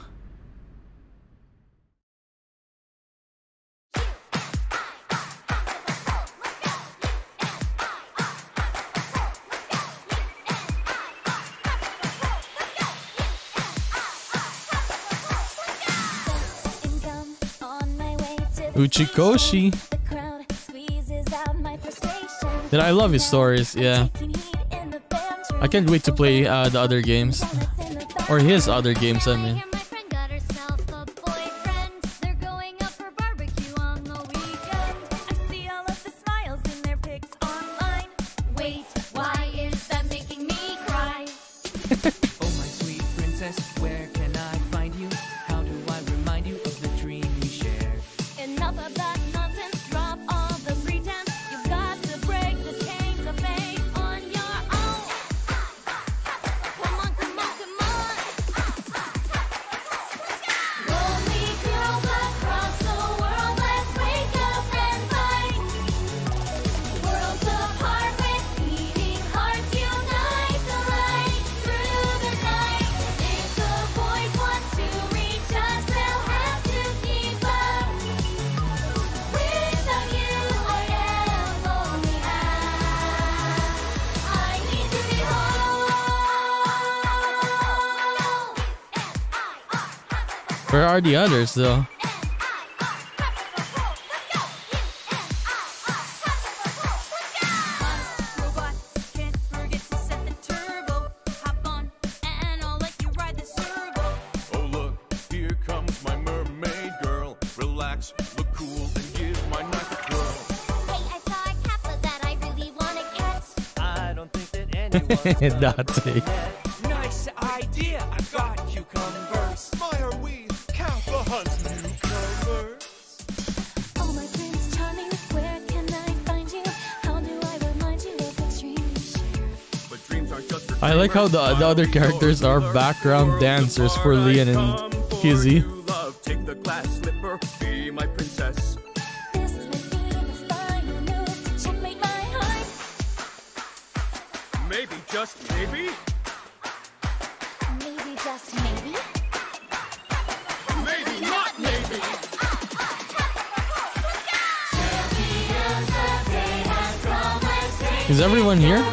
Uchikoshi. Did I love his stories? Yeah. I can't wait to play the other games. Or his other games, I mean. Where are the others, though? Oh look, here comes my mermaid girl. Relax, look cool, and give my knife a twirl. Hey, I saw a kappa that I really want to catch. I don't think that anyone's Dante. Nice idea, I've got cucumbers. My are we, Kappa hunts newcomers. Oh my Prince Charming, where can I find you? How do I remind you of the dreams you share? But dreams aren't just for I like how the other characters are background dancers for Leon and Kizzy. love. Take the glass slipper, be my princess. This would be the final move to checkmate my heart. Maybe, just maybe. Maybe, just maybe. Maybe not maybe. Is everyone here?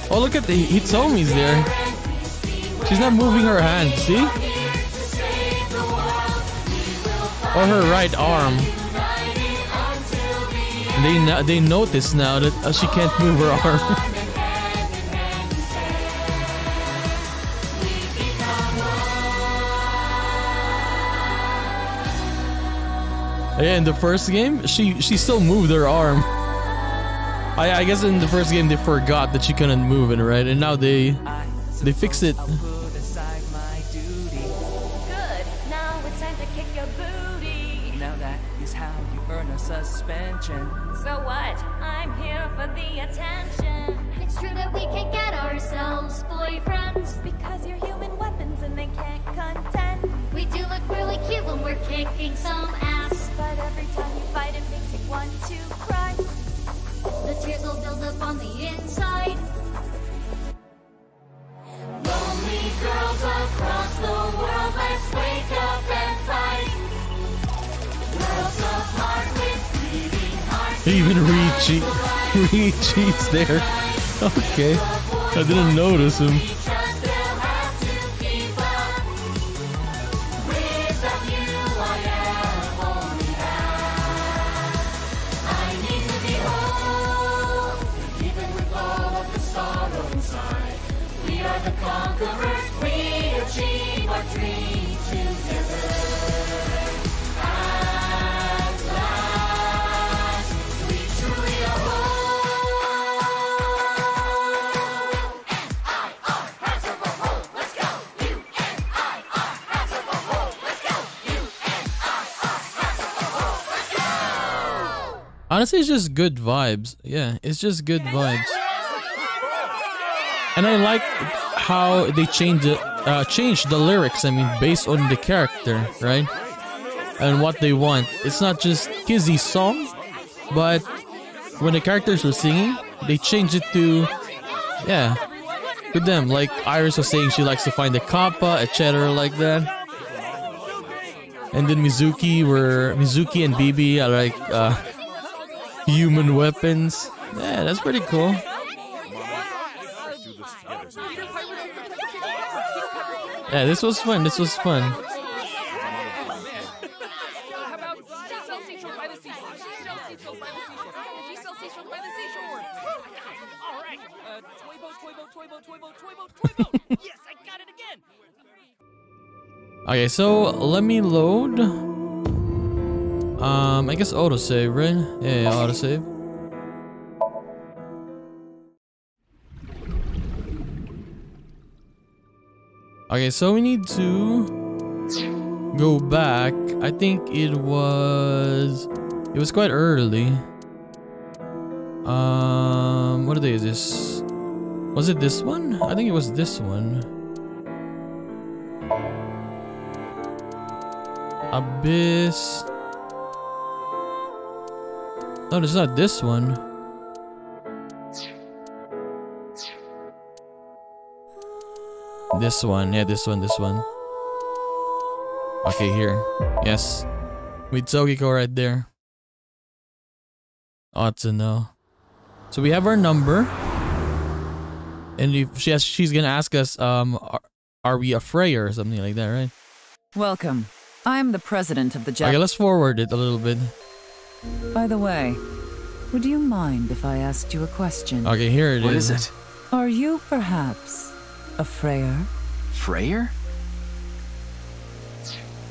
Oh, look at the Hitomi's there. She's not moving her hand, see? Or her right arm. They notice now that she can't move her arm. Yeah, in the first game, she still moved her arm. I guess in the first game they forgot that she couldn't move it, right? And now they fixed it. Good, now it's time to kick your booty. Now that is how you earn a suspension. So what? I'm here for the attention. It's true that we can get ourselves boyfriends because you're human weapons and they can't contend. We do look really cute when we're kicking some ass, but every time you fight it makes you want to cry. The tears will build up on the inside. Lonely girls across the world, let's wake up and fight. Worlds apart with beating hearts. Even Richi's there. Okay, I didn't notice him. Conquerors, we achieve our dreams together. At last, we truly are whole. U-N-I-R, hands of a hole, let's go. U-N-I-R, hands of a hole, let's go. U-N-I-R, hands of a hole, let's go. Honestly, it's just good vibes. Yeah, it's just good vibes. And I like how they changed the lyrics, I mean, based on the character, right? And what they want. It's not just Kizzy's song, but when the characters were singing, they changed it to, yeah, to them. Like Iris was saying she likes to find the kappa, etc. like that. And then Mizuki and Bibi are like human weapons. Yeah, that's pretty cool. Yeah, this was fun. This was fun. Yes, I got it again. Okay, so let me load. I guess autosave, right? Yeah, autosave. Okay, so we need to go back. I think it was quite early. What day is this? Was it this one? I think it was this one. Abyss. No, it's not this one. This one, yeah, this one. Okay, here. Yes. With Tokiko right there. Ought to know. So we have our number. And if she's gonna ask us, are we a Frayer or something like that, right? Welcome. I'm the president of the Okay, let's forward it a little bit. By the way, would you mind if I asked you a question? Okay, here it is. What is it? Are you perhaps a Frayer? Frayer?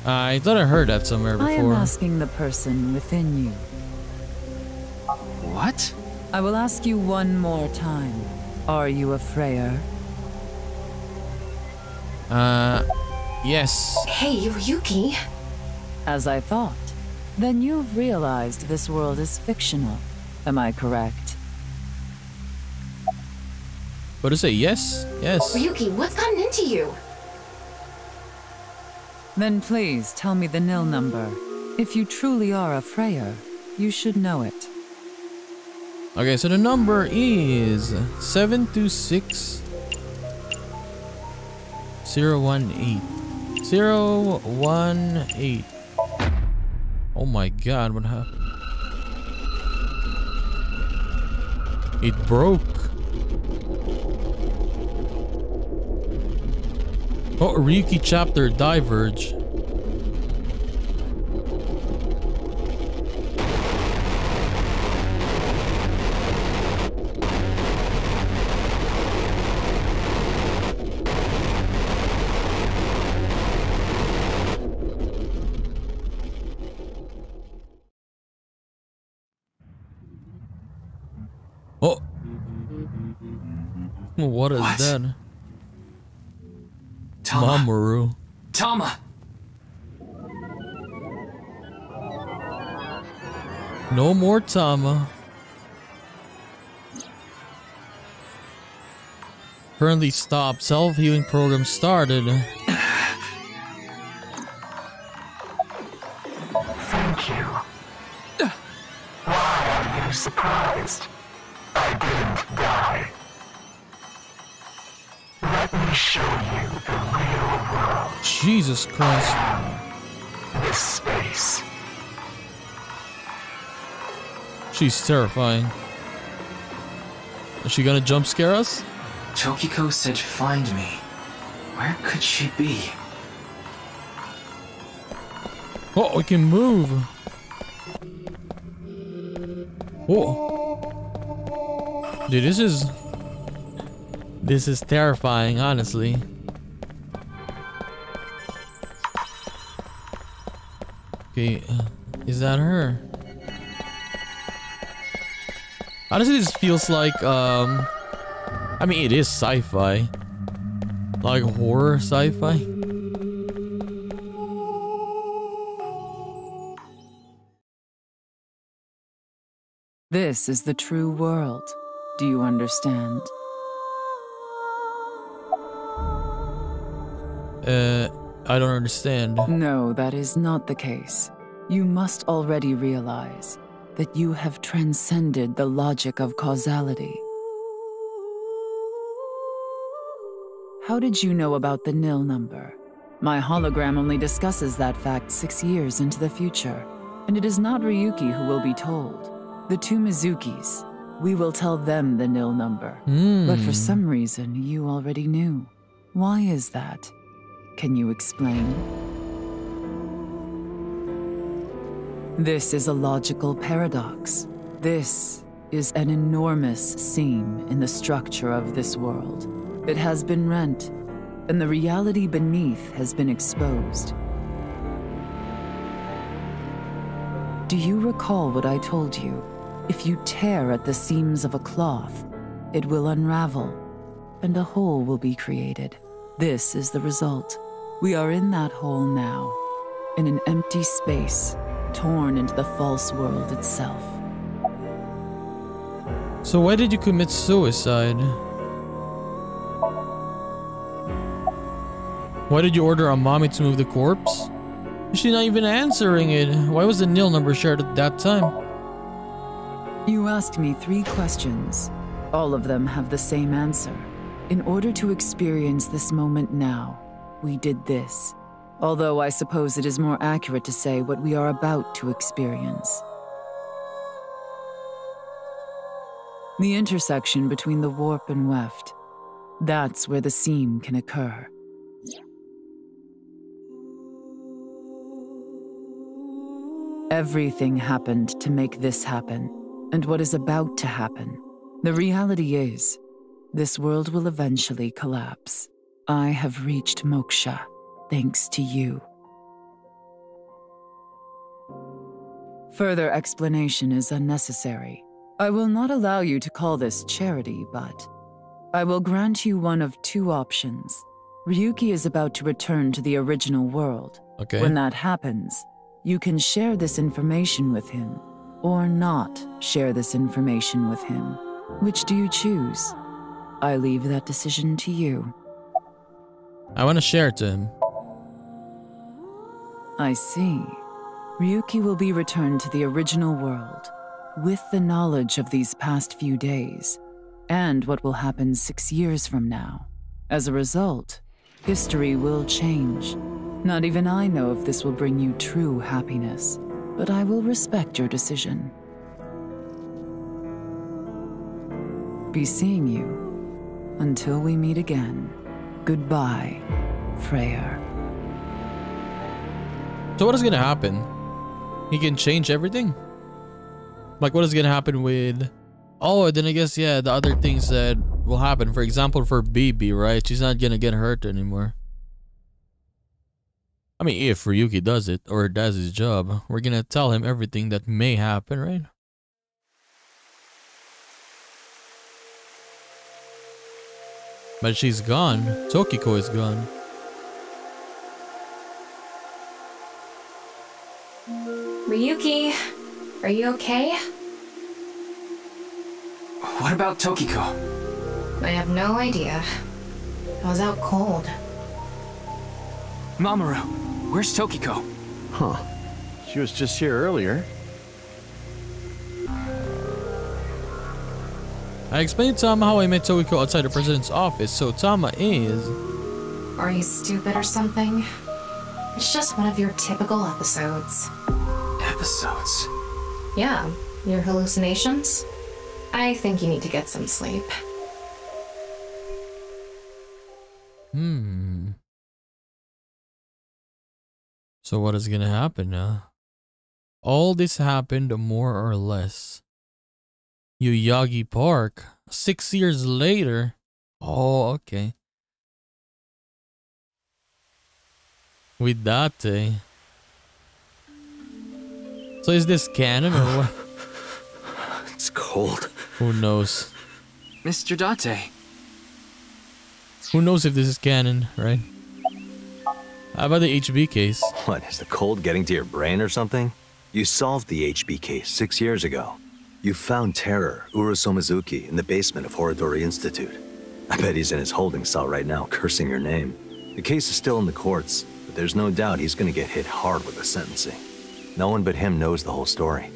I thought I heard that somewhere before. I am asking the person within you. What? I will ask you one more time. Are you a Frayer? Yes. Hey, Ryuki. As I thought. Then you've realized this world is fictional. Am I correct? What to say? Yes? Yes. Ryuki, what's gotten into you? Then please tell me the nil number. If you truly are a Frayer, you should know it. Okay, so the number is 726 018. 018. Oh my god, what happened? It broke. Oh, Ryuki chapter diverge. Oh. What is that? Tama. Mamoru. Tama! No more Tama. Currently stopped. Self-healing program started. Thank you. Why are you surprised? I didn't die. Let me show you the real world. Jesus Christ. This space. She's terrifying. Is she gonna jump scare us? Tokiko said find me. Where could she be? Oh, we can move. Oh. Dude, this is terrifying, honestly. Okay, is that her? Honestly, this feels like, I mean, it is sci-fi. Like horror sci-fi. This is the true world. Do you understand? I don't understand. No, that is not the case. You must already realize that you have transcended the logic of causality. How did you know about the nil number? My hologram only discusses that fact 6 years into the future, and it is not Ryuki who will be told. The two Mizukis. We will tell them the nil number. But for some reason, you already knew. Why is that? Can you explain? This is a logical paradox. This is an enormous seam in the structure of this world. It has been rent, and the reality beneath has been exposed. Do you recall what I told you? If you tear at the seams of a cloth, it will unravel, and a hole will be created. This is the result. We are in that hole now, in an empty space, torn into the false world itself. So why did you commit suicide? Why did you order a mommy to move the corpse? She's not even answering it. Why was the nil number shared at that time? You asked me 3 questions. All of them have the same answer. In order to experience this moment now, we did this. Although I suppose it is more accurate to say what we are about to experience. The intersection between the warp and weft. That's where the seam can occur. Everything happened to make this happen, and what is about to happen. The reality is, this world will eventually collapse. I have reached moksha, thanks to you. Further explanation is unnecessary. I will not allow you to call this charity, but I will grant you one of 2 options. Ryuki is about to return to the original world. Okay. When that happens, you can share this information with him, or not share this information with him. Which do you choose? I leave that decision to you. I want to share it to him. I see. Ryuki will be returned to the original world, with the knowledge of these past few days, and what will happen 6 years from now. As a result, history will change. Not even I know if this will bring you true happiness, but I will respect your decision. Be seeing you. Until we meet again. Goodbye, Frayer. So what is gonna happen? He can change everything? Like what is gonna happen with... Oh, then I guess, yeah, the other things that will happen. For example, for BB, right? She's not gonna get hurt anymore. I mean, if Ryuki does it, or does his job, we're gonna tell him everything that may happen, right? But she's gone. Tokiko is gone. Ryuki, are you okay? What about Tokiko? I have no idea. I was out cold. Mamoru, where's Tokiko? Huh. She was just here earlier. I explained to Tama how I met Tokiko outside the president's office, so Tama is... Are you stupid or something? It's just one of your typical episodes. Episodes? Yeah, your hallucinations? I think you need to get some sleep. So what is gonna happen now? All this happened more or less. Yuyagi Park, 6 years later. Oh, okay. With that, So is this canon or what? It's cold. Who knows? Mr. Date. Who knows if this is canon, right? How about the HB case? What, is the cold getting to your brain or something? You solved the HB case 6 years ago. You found Terror, Urusomizuki, in the basement of Horodori Institute. I bet he's in his holding cell right now, cursing your name. The case is still in the courts, but there's no doubt he's gonna get hit hard with the sentencing. No one but him knows the whole story.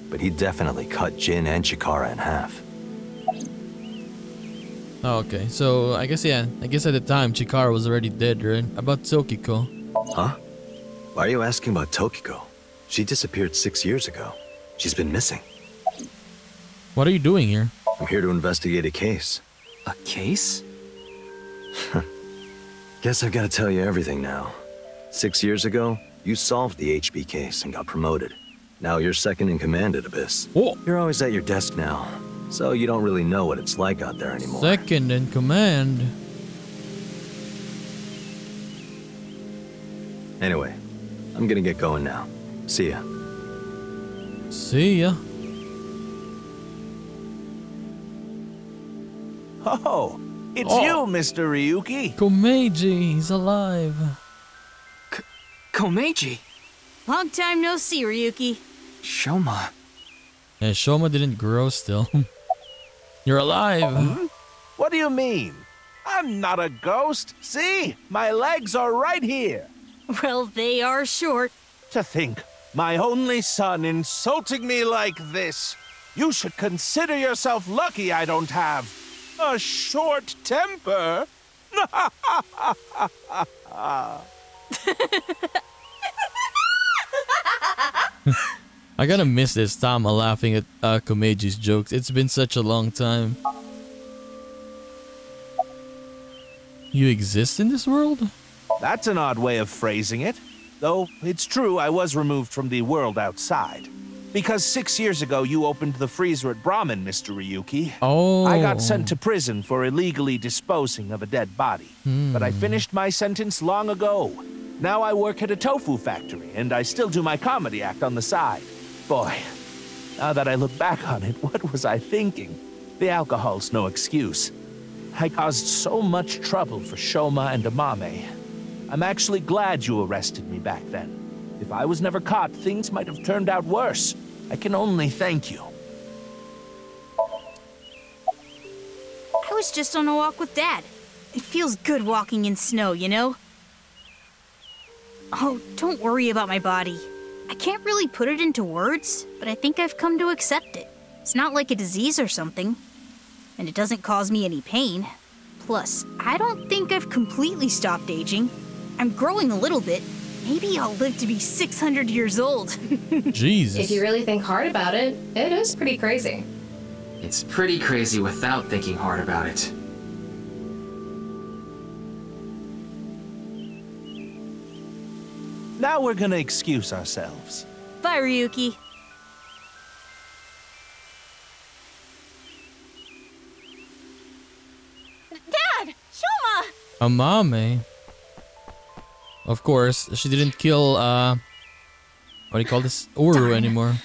But he definitely cut Jin and Chikara in half. Oh, okay, so I guess, yeah, I guess at the time Chikara was already dead, right? About Tokiko. Huh? Why are you asking about Tokiko? She disappeared 6 years ago. She's been missing. What are you doing here? I'm here to investigate a case. A case? Guess I've got to tell you everything now. 6 years ago, you solved the HB case and got promoted. Now you're second in command at Abyss. Oh. You're always at your desk now, so you don't really know what it's like out there anymore. Second in command? Anyway, I'm gonna get going now. See ya. See ya. Oh, it's you, Mr. Ryuki. Komeiji, he's alive. Komeiji? Long time no see, Ryuki. Shoma. Yeah, Shoma didn't grow still. You're alive. Hmm? What do you mean? I'm not a ghost. See, my legs are right here. Well, they are short. To think, my only son insulting me like this. You should consider yourself lucky I don't have a short temper. I gotta miss this Tama laughing at Komeiji's jokes. It's been such a long time. You exist in this world? That's an odd way of phrasing it. Though, it's true I was removed from the world outside. Because 6 years ago you opened the freezer at Brahmin, Mr. Ryuki. Oh. I got sent to prison for illegally disposing of a dead body. But I finished my sentence long ago. Now I work at a tofu factory, and I still do my comedy act on the side. Boy, now that I look back on it, what was I thinking? The alcohol's no excuse. I caused so much trouble for Shoma and Amame. I'm actually glad you arrested me back then. If I was never caught, things might have turned out worse. I can only thank you. I was just on a walk with Dad. It feels good walking in snow, you know? Oh, don't worry about my body. I can't really put it into words, but I think I've come to accept it. It's not like a disease or something. And it doesn't cause me any pain. Plus, I don't think I've completely stopped aging. I'm growing a little bit. Maybe I'll live to be 600 years old. Jesus. If you really think hard about it, it is pretty crazy. It's pretty crazy without thinking hard about it. Now we're gonna excuse ourselves. Bye, Ryuki. Dad! Shoma! Amame. Of course, she didn't kill, what do you call this? Uru anymore.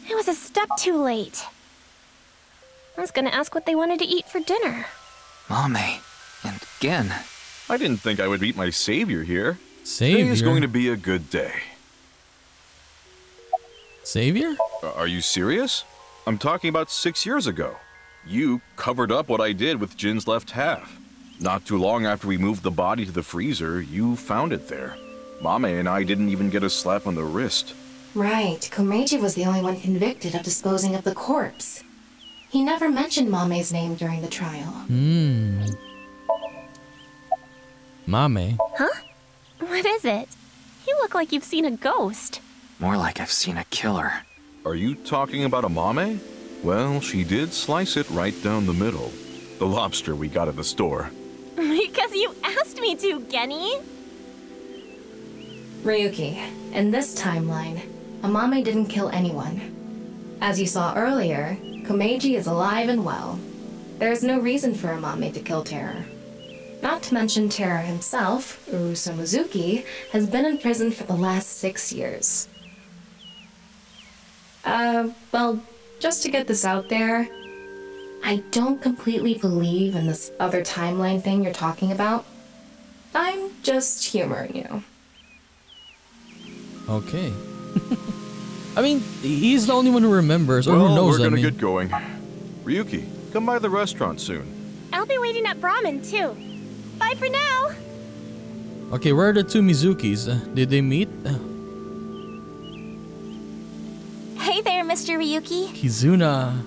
It was a step too late. I was gonna ask what they wanted to eat for dinner. Mame. And again. I didn't think I would meet my savior here. Savior? Today is going to be a good day. Savior? Are you serious? I'm talking about 6 years ago. You covered up what I did with Jin's left half. Not too long after we moved the body to the freezer, you found it there. Mame and I didn't even get a slap on the wrist. Right, Komeiji was the only one convicted of disposing of the corpse. He never mentioned Mame's name during the trial. Mame. Huh? What is it? You look like you've seen a ghost. More like I've seen a killer. Are you talking about a Mame? Well, she did slice it right down the middle. The lobster we got at the store. Because you asked me to, Genny. Ryuki, in this timeline, Amame didn't kill anyone. As you saw earlier, Komeiji is alive and well. There's no reason for Amame to kill Terror. Not to mention Terror himself, Uruso Mizuki, has been in prison for the last 6 years. Well, just to get this out there, I don't completely believe in this other timeline thing you're talking about. I'm just humoring you. Okay. I mean, he's the only one who remembers, or Well, who knows, we're gonna I mean. get going. Ryuki, come by the restaurant soon. I'll be waiting at Brahmin, too. Bye for now. Okay, where are the two Mizukis? Did they meet? Hey there, Mr. Ryuki. Kizuna.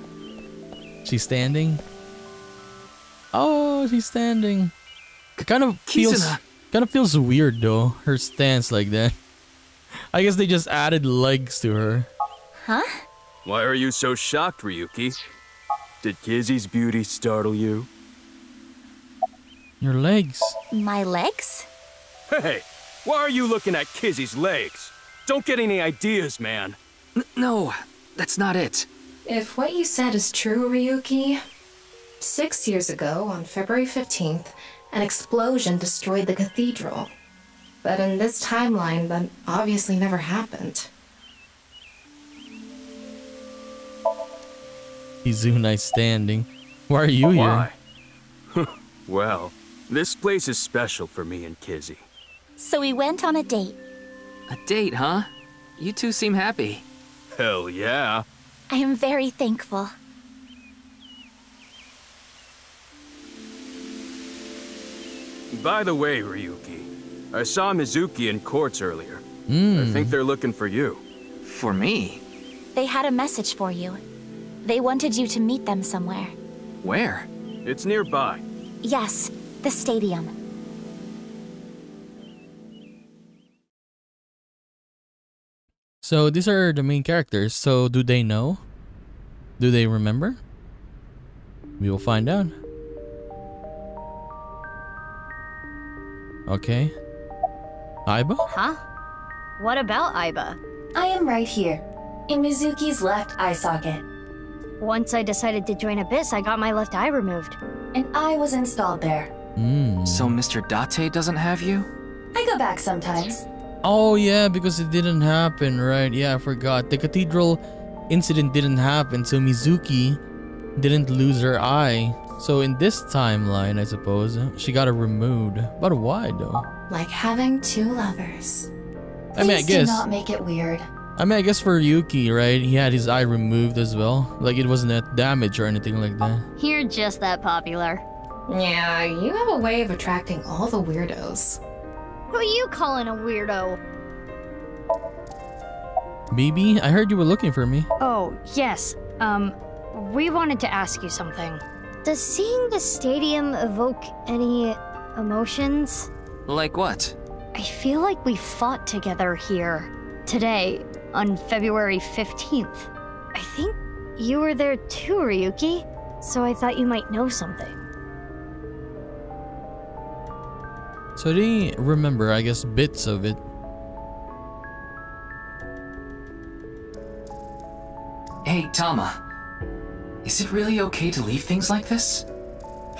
She's standing. Oh, she's standing. It kind of feels weird though, her stance like that. I guess they just added legs to her. Huh? Why are you so shocked, Ryuki? Did Kizzy's beauty startle you? Your legs. My legs? Hey, why are you looking at Kizzy's legs? Don't get any ideas, man. No, that's not it. If what you said is true, Ryuki, 6 years ago, on February 15th, an explosion destroyed the cathedral. But in this timeline, that obviously never happened. Izunai standing. Why are you here? Why? Well, this place is special for me and Kizzy. So we went on a date. A date, huh? You two seem happy. Hell yeah. I am very thankful. By the way, Ryuki, I saw Mizuki in courts earlier. I think they're looking for you. For me? They had a message for you. They wanted you to meet them somewhere. Where? It's nearby. Yes, the stadium. So these are the main characters. So do they know? Do they remember? We will find out. Okay. Aiba? Huh? What about Aiba? I am right here, in Mizuki's left eye socket. Once I decided to join Abyss, I got my left eye removed. And I was installed there. So Mr. Date doesn't have you? I go back sometimes. Oh yeah, because it didn't happen, right? Yeah, I forgot. The cathedral incident didn't happen, so Mizuki didn't lose her eye. So in this timeline, I suppose, she got it removed. But why though? Like having two lovers. I mean, I guess. Do not make it weird. I mean, I guess for Yuki, right? He had his eye removed as well. Like it wasn't that damaged or anything like that. You're just that popular. Yeah, you have a way of attracting all the weirdos. Who are you calling a weirdo? BB, I heard you were looking for me. Oh, yes. We wanted to ask you something. Does seeing the stadium evoke any emotions? Like what? I feel like we fought together here today on February 15th. I think you were there too, Ryuki, so I thought you might know something. So they remember, I guess, bits of it. Hey, Tama. Is it really okay to leave things like this?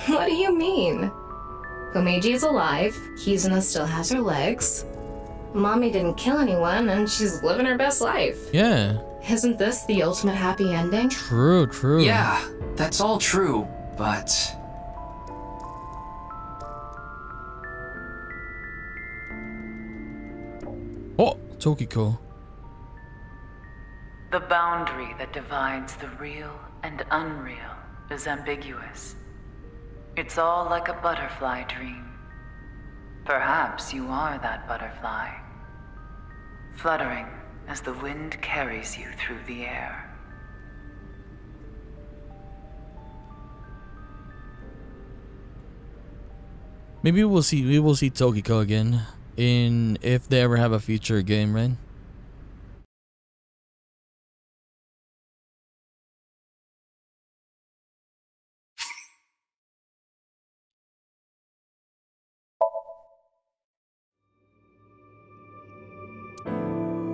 What do you mean? Komeiji is alive, Kizuna still has her legs. Mommy didn't kill anyone, and she's living her best life. Yeah. Isn't this the ultimate happy ending? True, true. Yeah, that's all true, but... Oh, Tokiko. The boundary that divides the real and unreal is ambiguous. It's all like a butterfly dream. Perhaps you are that butterfly, fluttering as the wind carries you through the air. Maybe we will see Tokiko again in if they ever have a future game, right?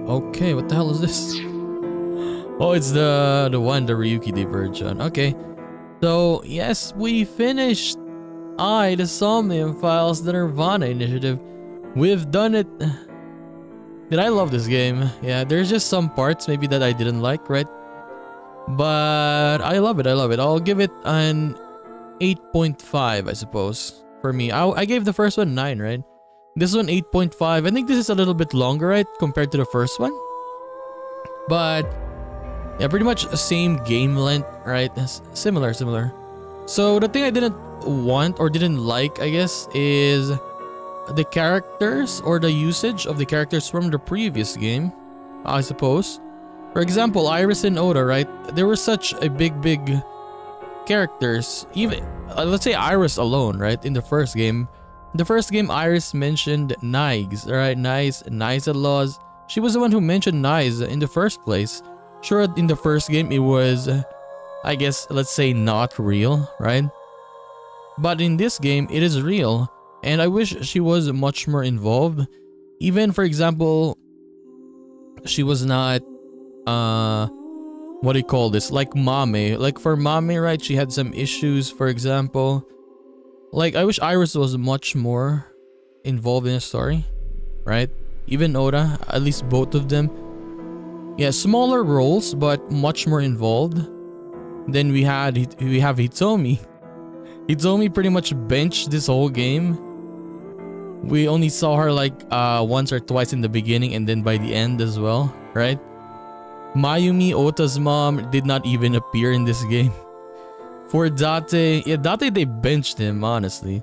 Okay, what the hell is this? Oh, it's the one, the Ryuki Day version. Okay, so yes, we finished the Somnium Files, the NirvanA Initiative. We've done it. Did I love this game? Yeah, there's just some parts maybe that I didn't like, right? But I love it. I love it. I'll give it an 8.5, I suppose. For me, I gave the first one 9, right? This one 8.5. I think this is a little bit longer, right, compared to the first one. But yeah, pretty much the same game length, right? Similar. So the thing I didn't want or didn't like, I guess, is the characters or the usage of the characters from the previous game, I suppose. For example, Iris and Oda, right? They were such a big characters. Even let's say Iris alone, right? In the first game. The first game, Iris mentioned Naigs, right? Nice at laws. She was the one who mentioned Nice in the first place. Sure, in the first game, it was, I guess, let's say not real, right? But in this game, it is real. And I wish she was much more involved. Even, for example, she was not, what do you call this? Like Mame. Like for Mame, right? She had some issues, for example. Like, I wish Iris was much more involved in the story. right? Even Oda, at least both of them. Yeah, smaller roles, but much more involved. Then we have Hitomi. Hitomi pretty much benched this whole game. We only saw her like once or twice in the beginning and then by the end as well, right? Mayumi, Ota's mom, did not even appear in this game. For Date, yeah, Date, they benched him, honestly.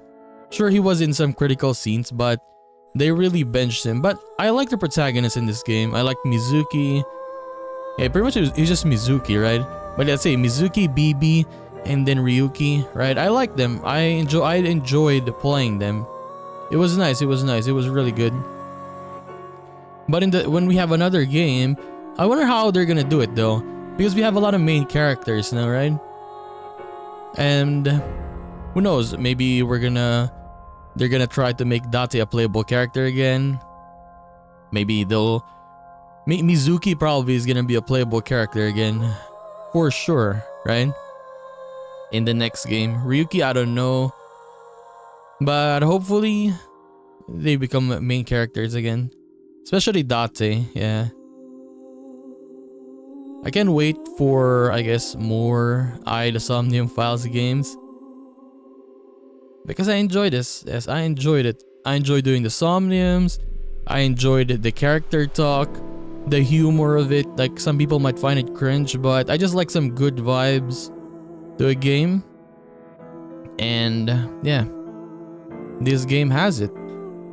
Sure, he was in some critical scenes, but they really benched him. But I like the protagonists in this game. I like Mizuki. Yeah, pretty much it's just Mizuki, right? But let's say Mizuki, Bibi, and then Ryuki, right? I like them. I enjoyed playing them. It was nice. It was nice. It was really good. But when we have another game, I wonder how they're gonna do it though, because we have a lot of main characters now, right? And who knows? Maybe they're gonna try to make Date a playable character again. Maybe Mizuki probably is gonna be a playable character again, for sure, right? In the next game, Ryuki, I don't know, but hopefully they become main characters again, especially Date. Yeah. I can't wait for, I guess, more the Somnium Files games. Because I enjoyed this. Yes, I enjoyed it. I enjoyed doing the Somniums. I enjoyed the character talk. The humor of it. Like, some people might find it cringe, but I just like some good vibes to a game. And, yeah. This game has it.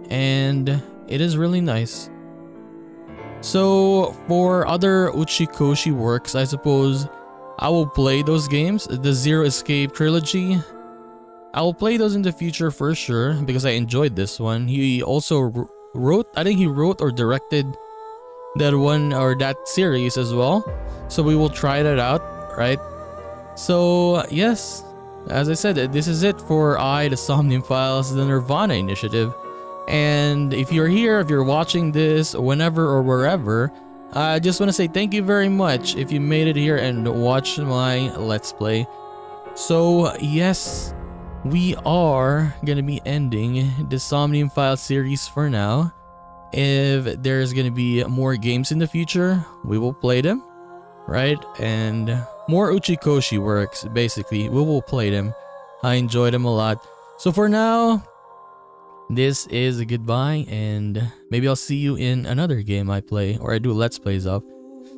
And it is really nice. So, for other Uchikoshi works, I suppose I will play those games. The Zero Escape trilogy, I will play those in the future for sure, because I enjoyed this one. He also wrote, I think he wrote or directed that one or that series as well. So we will try that out, right? So, yes, as I said, this is it for the Somnium Files, the NirvanA Initiative. And if you're here, if you're watching this, whenever or wherever, I just want to say thank you very much if you made it here and watched my Let's Play. So, yes, we are going to be ending the Somnium Files series for now. If there's going to be more games in the future, we will play them, right? And more Uchikoshi works, basically, we will play them. I enjoyed them a lot. So for now, this is a goodbye, and maybe I'll see you in another game I play or I do Let's Plays of.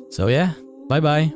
So yeah, bye bye.